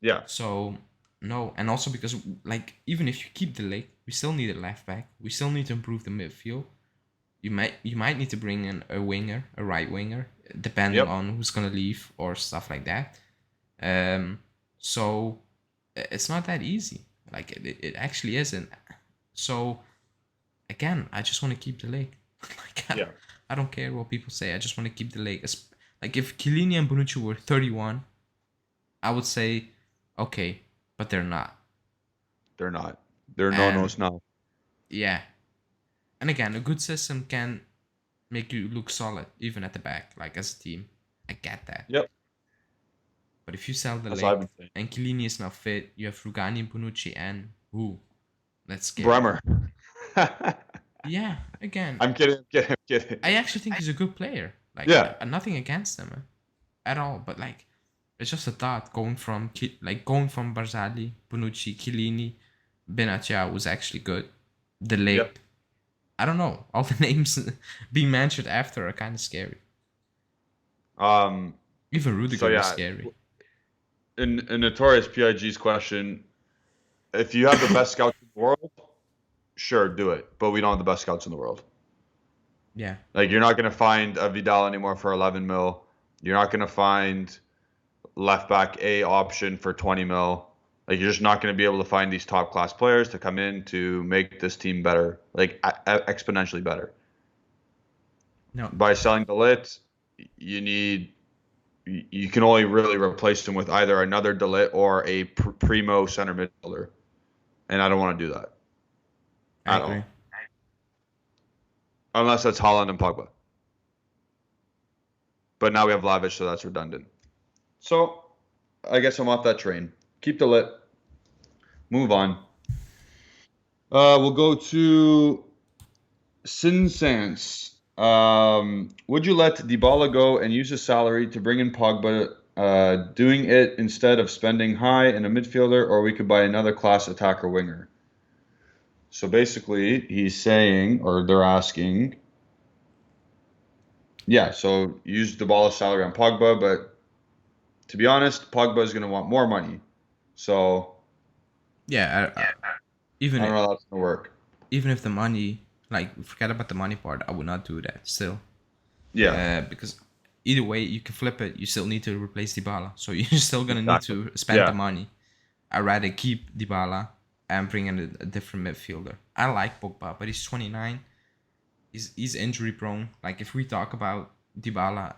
Yeah. So no, and also because like even if you keep the Ligt, we still need a left back. We still need to improve the midfield. You might need to bring in a winger, a right winger, depending on who's gonna leave or stuff like that. So it's not that easy. Like it actually isn't. So again, I just want to keep the Ligt. I don't care what people say. I just want to keep the Ligt. Like if Chiellini and Bonucci were 31, I would say okay, but they're not. They're not. They're no-nos now. Yeah. And again, a good system can make you look solid even at the back, like as a team. I get that. Yep. But if you sell the That's what I've Ligt been saying. and Chiellini is not fit, you have Rugani, Bonucci, and who? That's scary. Bremer. Yeah, again, I'm kidding. I actually think he's a good player. Like, Yeah. nothing against him at all. But like, it's just a thought going from Barzagli, Bonucci, Chiellini, Benatia was actually good. The Ligt. Yep. I don't know. All the names being mentioned after are kind of scary. Even Rudiger was scary. In notorious PIG's question, if you have the best scouts in the world, sure, do it. But we don't have the best scouts in the world. Yeah. Like, you're not going to find a Vidal anymore for 11 mil. You're not going to find left back A option for 20 mil. Like, you're just not going to be able to find these top class players to come in to make this team better, like exponentially better. No. By selling the Ligt, you can only really replace him with either another De Ligt or a primo center midfielder, and I don't want to do that I at agree. all, unless that's Haaland and Pogba. But now we have Lavish, so that's redundant. So I guess I'm off that train. Keep the Ligt. Move on. We'll go to Sinsans. Would you let Dybala go and use his salary to bring in Pogba, doing it instead of spending high in a midfielder, or we could buy another class attacker winger? So basically, he's saying, or they're asking, yeah, so use Dybala's salary on Pogba, but to be honest, Pogba is going to want more money. So Yeah, I even don't know how that's going to work. Even if the money, like, forget about the money part, I would not do that still. Yeah. Because either way, you can flip it. You still need to replace Dybala, so you're still gonna need to spend the money. I'd rather keep Dybala and bring in a different midfielder. I like Pogba, but he's 29. He's injury prone. Like, if we talk about Dybala,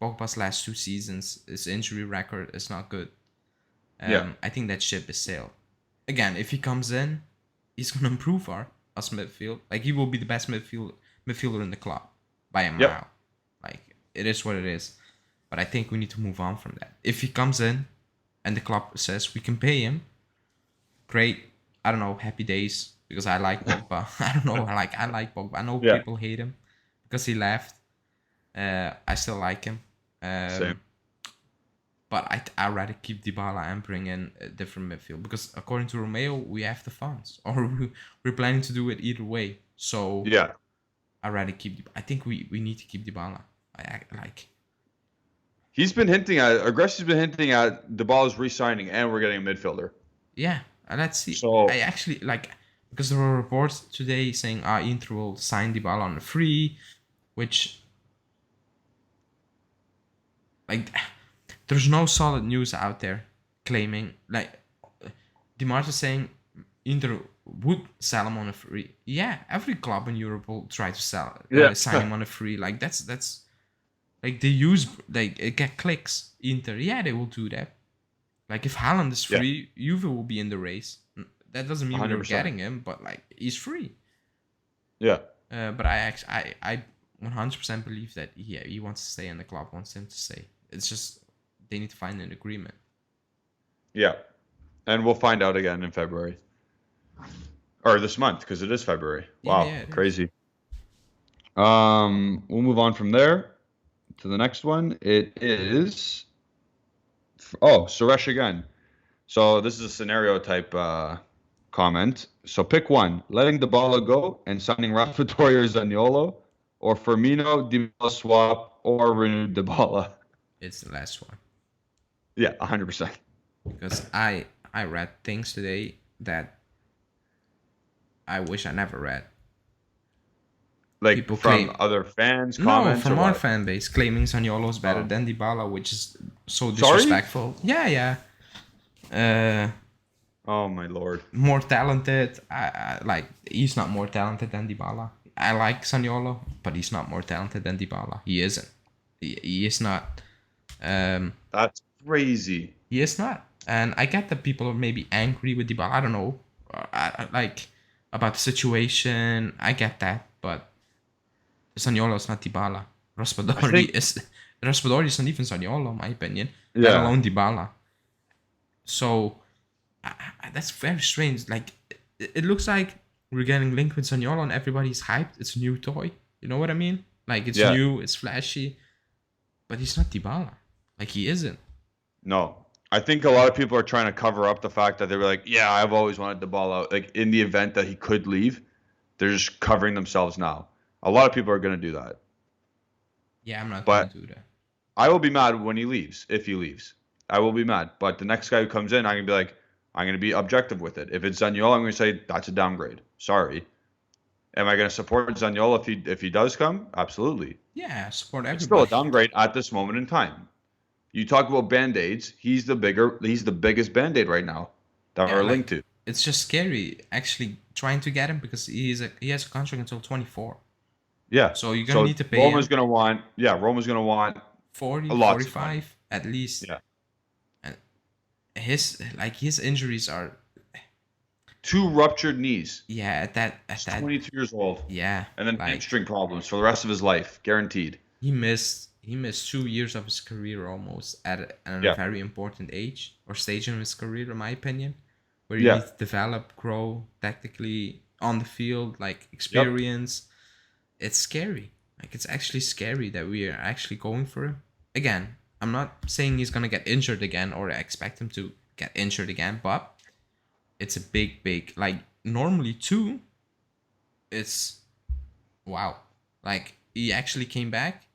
Pogba's last 2 seasons, his injury record is not good. I think that ship is sailed. Again, if he comes in, he's gonna improve us midfield. Like, he will be the best midfielder in the club by a mile. Like, it is what it is. But I think we need to move on from that. If he comes in and the club says we can pay him, great. I don't know, happy days, because I like Pogba. I don't know, I like Pogba. I know people hate him because he left. I still like him. Same. But I'd rather keep Dybala and bring in a different midfield, because according to Romeo, we have the funds, or we're planning to do it either way. So yeah, I'd rather keep. I think we need to keep Dybala. I like. He's been hinting at Aggressy's been hinting at Dybala's re-signing, and we're getting a midfielder. Yeah, let's see. So I actually like, because there were reports today saying Inter will sign Dybala on a free, which, like, there's no solid news out there claiming, like, Di Marta saying Inter would sell him on a free. Yeah, every club in Europe will try to sign him on a free. Like, that's like, they use, like, it get clicks. Inter, yeah, they will do that. Like, if Haaland is free, Juve will be in the race. That doesn't mean 100%. We're getting him, but, like, he's free. Yeah. But I 100% believe that he wants to stay, and the club wants him to stay. It's just they need to find an agreement. Yeah, and we'll find out again in February, or this month, because it is February. Wow, crazy. We'll move on from there to the next one. It is Suresh again. So this is a scenario type comment. So pick one: letting Dybala go and signing Raspadori or Zaniolo, or Firmino, Dybala swap, or renew Dybala. It's the last one. Yeah, 100%. Because I read things today that I wish I never read. Like, people from other fans, comments? No, from our fan base, claiming Zaniolo is better than Dybala, which is so disrespectful. Sorry? Yeah. Oh my lord. More talented. Like, he's not more talented than Dybala. I like Zaniolo, but he's not more talented than Dybala. He isn't. He is not. That's crazy. He is not. And I get that people are maybe angry with Dybala. I don't know. Like, about the situation. I get that, but Zaniolo is not Dybala. Raspadori Raspadori is not even Zaniolo, in my opinion, let Yeah. alone Dybala. So that's very strange. Like, it looks like we're getting linked with Zaniolo and everybody's hyped. It's a new toy. You know what I mean? Like, it's Yeah. new, it's flashy, but he's not Dybala. Like, he isn't. No. I think a lot of people are trying to cover up the fact that they were like, yeah, I've always wanted the ball out. Like, in the event that he could leave, they're just covering themselves now. A lot of people are going to do that. Yeah, I'm not gonna But do that. I will be mad when he leaves, if he leaves. I will be mad. But the next guy who comes in, I'm going to be like, I'm going to be objective with it. If it's Zaniolo, I'm going to say, that's a downgrade. Sorry. Am I going to support Zaniolo if he does come? Absolutely. Yeah, support It's still a everybody. downgrade at this moment in time. You talk about band-aids, he's the biggest band-aid right now that Yeah, we're like, linked to. it's just scary actually trying to get him because he has a contract until 24. Yeah. So you're gonna So need to pay him Roma's gonna want 40, a lots of money. 45 at least. Yeah. And his injuries are 2 ruptured knees. at He's that 22 years old. yeah, And then like hamstring problems for the rest of his life, guaranteed. he missed 2 years of his career almost at a Yeah. very important age or stage in his career, in my opinion, where you Yeah. need to develop, grow tactically on the field, like Yep. experience. It's scary. Like, it's actually scary that we are actually going for him. Again, I'm not saying he's gonna get injured again or I expect him to get injured again, but it's a big like normally too. It's wow. Like, he actually came back,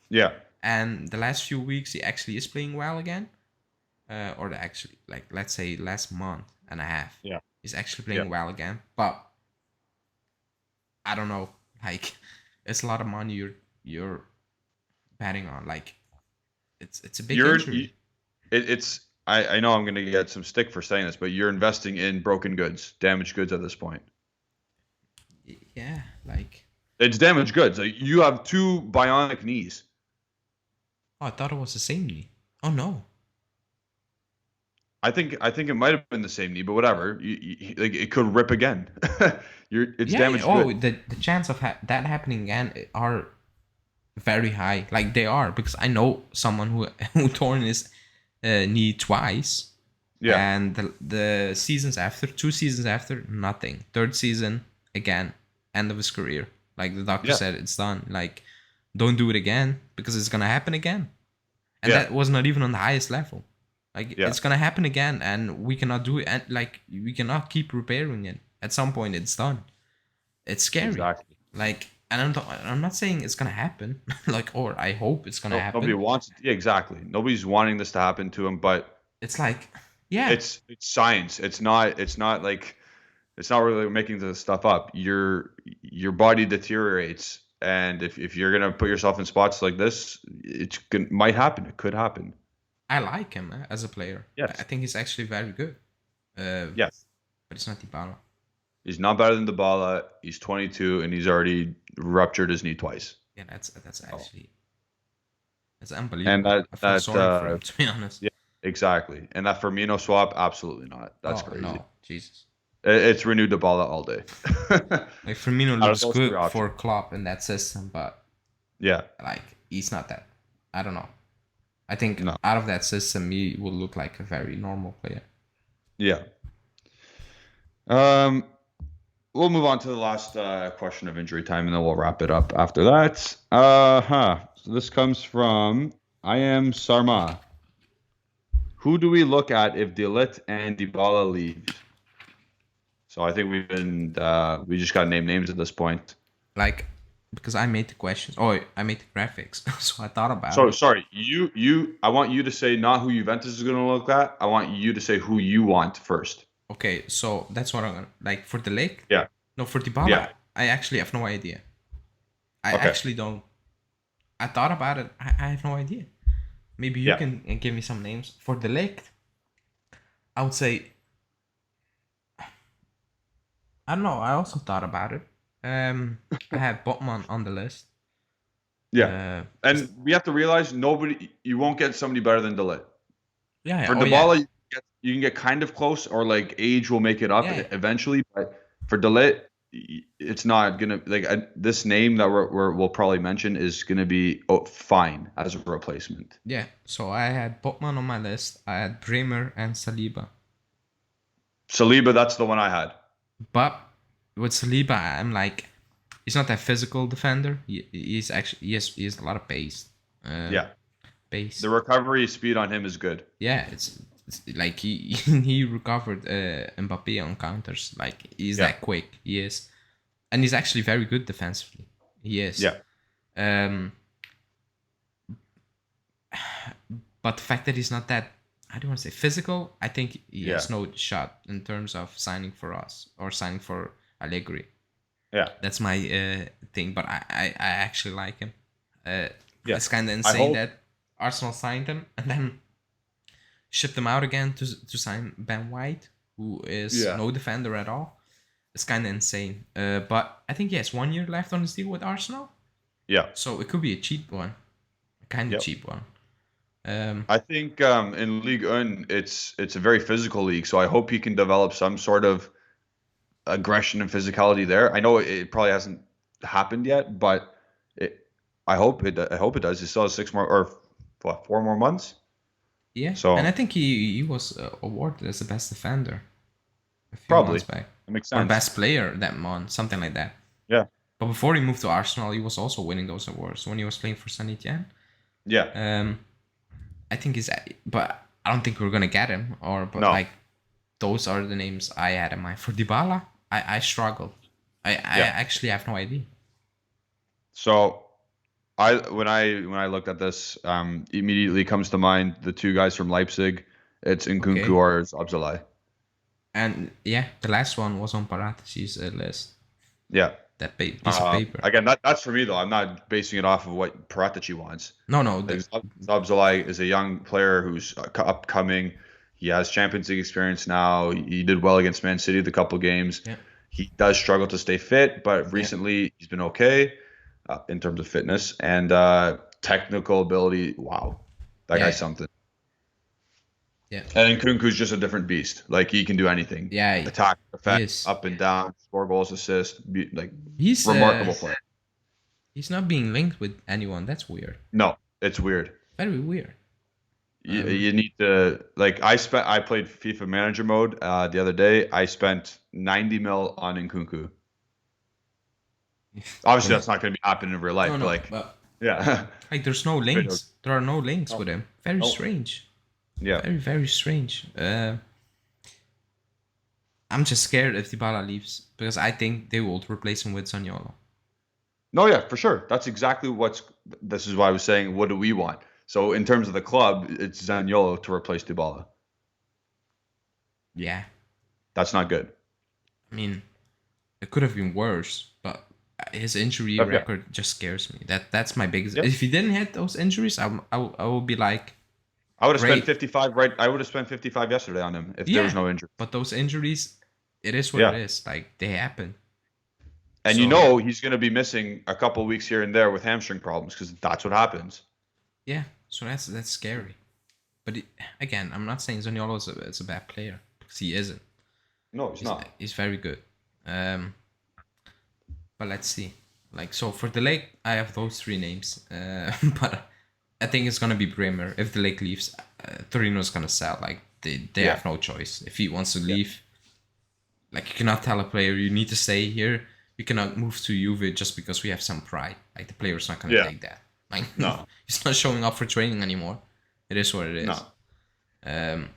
Yeah. and the last few weeks he actually is playing well again. Or actually, like, let's say last month and a half, Yeah. he's actually playing Yeah. well again. But I don't know, like, it's a lot of money you're betting on. Like, it's a big injury. I know I'm gonna get some stick for saying this, but you're investing in broken goods, damaged goods at this point. Yeah, like, It's damaged goods. Like, you have 2 bionic knees. oh, I thought it was the same knee. Oh no. I think it might have been the same knee, but whatever. Like, it could rip again. It's Yeah, damaged oh, goods. the chance of that happening again are very high. Like, they are, because I know someone who who torn his knee twice. Yeah. And the seasons after, 2 seasons after, nothing. Third season, again, end of his career. Like, the doctor Yeah. said, it's done. Like, don't do it again because it's gonna happen again. And Yeah. that was not even on the highest level. Like, Yeah. it's gonna happen again, and we cannot do it. And like, we cannot keep repairing it. At some point, it's done. It's scary. Exactly. Like, and I'm not saying it's gonna happen. Like, or I hope it's gonna happen. Nobody wants it. Yeah, exactly. Nobody's wanting this to happen to him, but It's like, yeah, it's science. It's not like it's not really making this stuff up. Your body deteriorates, and if you're gonna put yourself in spots like this, might happen. It could happen. I like him as a player. Yes. I think he's actually very good. Yes. But it's not Dybala. He's not better than Dybala. He's 22 and he's already ruptured his knee twice. Yeah, that's actually that's unbelievable. And I feel sorry for him, to be honest. yeah, exactly. And that Firmino swap, absolutely not. That's crazy. No, Jesus. It's renewed Dybala all day. Like, Firmino Out of looks those good 3 options. for Klopp in that system, but Yeah. like, he's not that. I don't know. I think No. out of that system, he will look like a very normal player. Yeah. We'll move on to the last question of injury time, and then we'll wrap it up after that. So this comes from I am Sarma. Who do we look at if Ligt and Dybala leave? So I think we just got to name names at this point. Like, because I made the questions. Oh, I made the graphics, so I thought about So it. sorry, I want you to say not who Juventus is going to look at. I want you to say who you want first. Okay, so that's what I'm gonna like for the Ligt. Yeah. No, for Dybala, Yeah. I actually have no idea. I Okay. actually don't. I thought about it. I have no idea. Maybe you Yeah. can give me some names for the Ligt. I would say. I don't know. I also thought about it. I have Botman on the list. Yeah. And we have to realize you won't get somebody better than Ligt. Yeah. For Dybala, you can get kind of close, or like age will make it up Yeah. eventually. But for Ligt, it's not gonna like this name that we'll probably mention is gonna be fine as a replacement. Yeah. So I had Botman on my list. I had Bremer and Saliba. Saliba, that's the one I had. But with Saliba, I'm like, he's not that physical defender. He's actually he has a lot of pace. Yeah, Pace. the recovery speed on him is good. Yeah, it's like he recovered Mbappe on counters. Like he's that quick. He is, and he's actually very good defensively. He is. Yeah. But the fact that he's not that, I don't want to say physical, I think he has no shot in terms of signing for us or signing for Allegri. Yeah. That's my thing, but I actually like him. It's kind of insane that Arsenal signed him and then shipped him out again to sign Ben White, who is no defender at all. It's kind of insane. But I think he has 1 year left on his deal with Arsenal. Yeah. So it could be a cheap one. A kind of cheap one. I think in Ligue 1, it's a very physical league, so I hope he can develop some sort of aggression and physicality there. I know it probably hasn't happened yet, but I hope it does. He still has 4 more months. Yeah. So, and I think he was awarded as the best defender a few months back. That makes sense. Or best player that month, something like that. Yeah. But before he moved to Arsenal, he was also winning those awards when he was playing for Saint Etienne. Yeah. I think but I don't think we're gonna get him. Like, those are the names I had in mind. For Dybala, I struggled. I actually have no idea. So, when I looked at this, immediately comes to mind the two guys from Leipzig. It's Nkunku or Szoboszlai. And the last one was on Paratici's list. Yeah. That piece of paper. Again, that's for me though. I'm not basing it off of what Paratici wants. No. Like, Szoboszlai is a young player who's upcoming. He has Champions League experience now. He did well against Man City the couple games. Yeah. He does struggle to stay fit, but recently he's been okay in terms of fitness and technical ability. Wow, that guy's something. Yeah. And Nkunku's just a different beast. Like, he can do anything. Yeah. Attack, effect, up and down, score goals, assist. He's remarkable player. He's not being linked with anyone. That's weird. No, it's weird. Very weird. You need to, like, I played FIFA Manager mode the other day. I spent 90 mil on Nkunku. Obviously, that's not going to be happening in real life. But like, there's no links. There are no links with him. Very strange. Yeah. Very, very strange. I'm just scared if Dybala leaves because I think they will replace him with Zaniolo. No, yeah, for sure. That's exactly this is why I was saying, what do we want? So in terms of the club, it's Zaniolo to replace Dybala. Yeah. That's not good. I mean, it could have been worse, but his injury record just scares me. That's my biggest. If he didn't hit those injuries, I will be like, I would have spent 55. Right, I would have spent 55 yesterday on him if there was no injury. But those injuries, it is what it is. Like, they happen. And he's going to be missing a couple of weeks here and there with hamstring problems because that's what happens. Yeah, so that's scary. But again, I'm not saying Zaniolo is a bad player because he isn't. No, he's not. He's very good. But let's see. Like, so for the Ligt, I have those three names. But I think it's gonna be Bremer. If the Ligt leaves, Torino's gonna sell. Like, they have no choice. If he wants to leave, like, you cannot tell a player you need to stay here. You cannot move to Juve just because we have some pride. Like, the player's not gonna take that. Like, no, he's not showing up for training anymore. It is what it is. No. And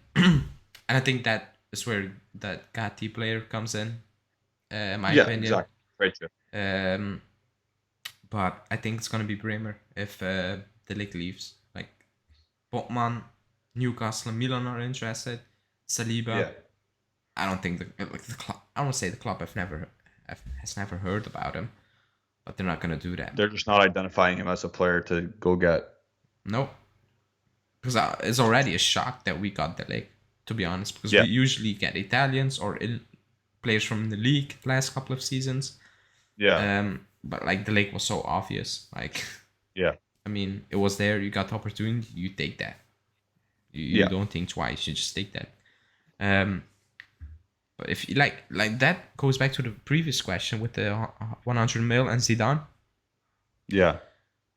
I think that is where that Gatti player comes in. My opinion. Exactly. Right. But I think it's gonna be Bremer if the Ligt leaves. Like, Botman, Newcastle, and Milan are interested. Saliba. Yeah. I don't think the club. I don't say the club has never heard about him, but they're not gonna do that. They're just not identifying him as a player to go get. No, because it's already a shock that we got the Ligt. To be honest, because we usually get Italians or players from the league the last couple of seasons. Yeah. But like, the Ligt was so obvious. Like. Yeah. I mean, it was there. You got the opportunity. You take that. You don't think twice. You just take that. But if you like that goes back to the previous question with the 100 mil and Zidane. Yeah.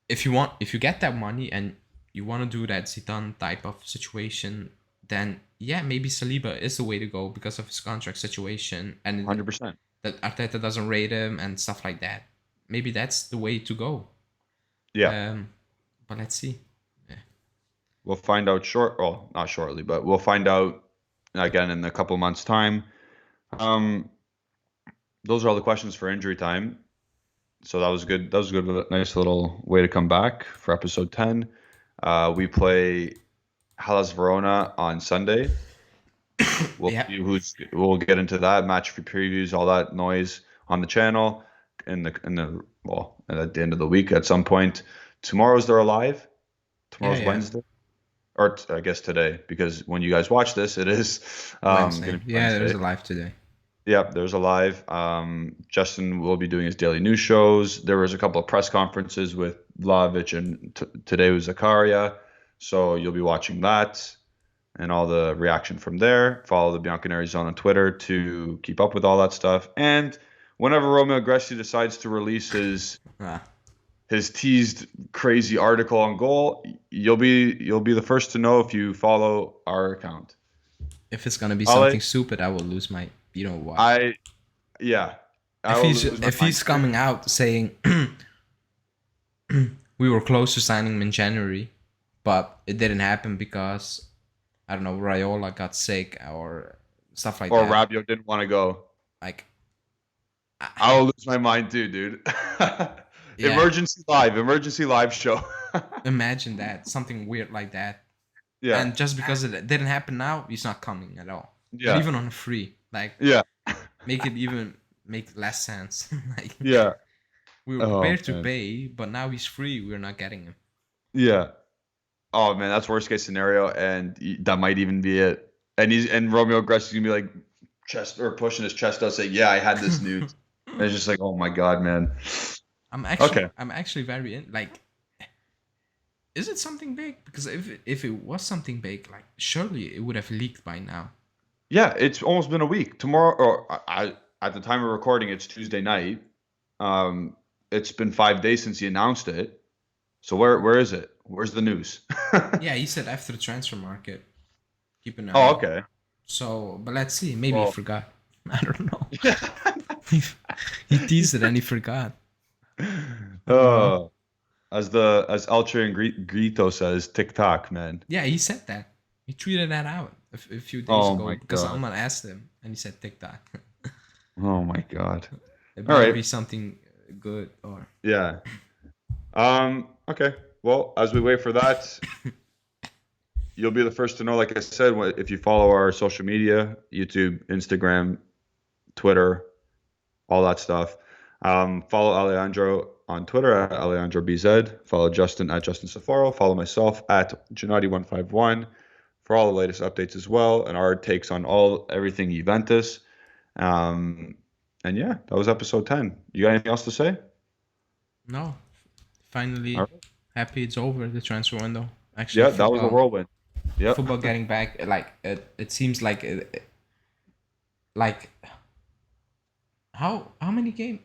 If you get that money and you want to do that Zidane type of situation, then yeah, maybe Saliba is the way to go because of his contract situation and 100%. that Arteta doesn't rate him and stuff like that. Maybe that's the way to go. Yeah. But let's see. Yeah. We'll find out not shortly, but we'll find out again in a couple months' time. Those are all the questions for injury time. So that was good. That was a good, nice little way to come back for episode 10. We play Hellas Verona on Sunday. We'll get into that match previews, all that noise on the channel at the end of the week at some point. Tomorrow's they're live. Tomorrow's Wednesday, or I guess today, because when you guys watch this, it is Wednesday. Gonna be Wednesday. There's a live today. Yeah, there's a live. Justin will be doing his daily news shows. There was a couple of press conferences with Vlahovic and today was Zakaria. So you'll be watching that and all the reaction from there. Follow the Bianconeri Zone on Twitter to keep up with all that stuff. And whenever Romeo Agressi decides to release his teased crazy article on goal, you'll be the first to know if you follow our account. If it's gonna be something stupid, I will lose my. You know what? If he's coming out saying we were close to signing him in January, but it didn't happen because I don't know, Raiola got sick or stuff like that. Or Rabiot didn't want to go. Like, I'll lose my mind too, dude. Emergency live show. Imagine that, something weird like that. Yeah. And just because it didn't happen now, he's not coming at all. Yeah. Not even on a free. Like, make less sense. Like, yeah. We were prepared to pay, but now he's free. We're not getting him. Yeah. Oh man, that's worst case scenario, and that might even be it. And Romeo Aggressi gonna be like pushing his chest out, saying, "Yeah, I had this news." And it's just like, oh my god, man. I'm actually very like. Is it something big? Because if it was something big, like surely it would have leaked by now. Yeah, it's almost been a week. Tomorrow, or at the time of recording, it's Tuesday night. It's been 5 days since he announced it. So where is it? Where's the news? Yeah, he said after the transfer market. Keep an eye. Oh, okay. So, but let's see. Maybe he forgot. I don't know. He teased it and he forgot. Oh, as Elche and Grito says, TikTok, man. Yeah, he said that. He tweeted that out a few days ago because someone asked him and he said TikTok. Oh my god. It might be something good or yeah. Okay. Well, as we wait for that, you'll be the first to know. Like I said, if you follow our social media, YouTube, Instagram, Twitter, all that stuff. Follow Alejandro on Twitter at AlejandroBZ. Follow Justin at Justin Safaro. Follow myself at Gennady151 for all the latest updates as well and our takes on everything Juventus. And yeah, that was episode 10. You got anything else to say? No. Finally, happy it's over, the transfer window. Actually, yeah, that was a whirlwind. Yeah, football getting back. Like it seems like like how many games?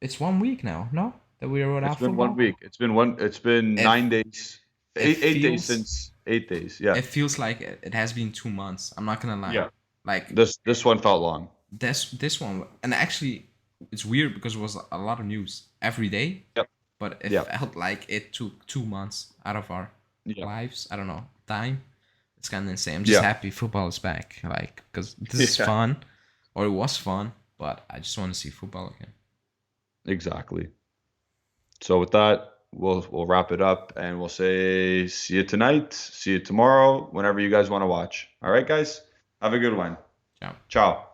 It's 1 week now. No, that we were out. It's been football? 1 week. It's been 9 days. 8 days since 8 days. Yeah. It feels like it has been 2 months. I'm not gonna lie. Yeah. Like this one felt long. This one, and actually, it's weird because it was a lot of news every day. Yep. But it felt like it took 2 months out of our lives. I don't know, time. It's kind of insane. I'm just happy football is back. Like, because this is fun, or it was fun. But I just want to see football again. Exactly. So with that, we'll wrap it up and we'll say see you tonight, see you tomorrow, whenever you guys want to watch. All right, guys, have a good one. Ciao. Ciao.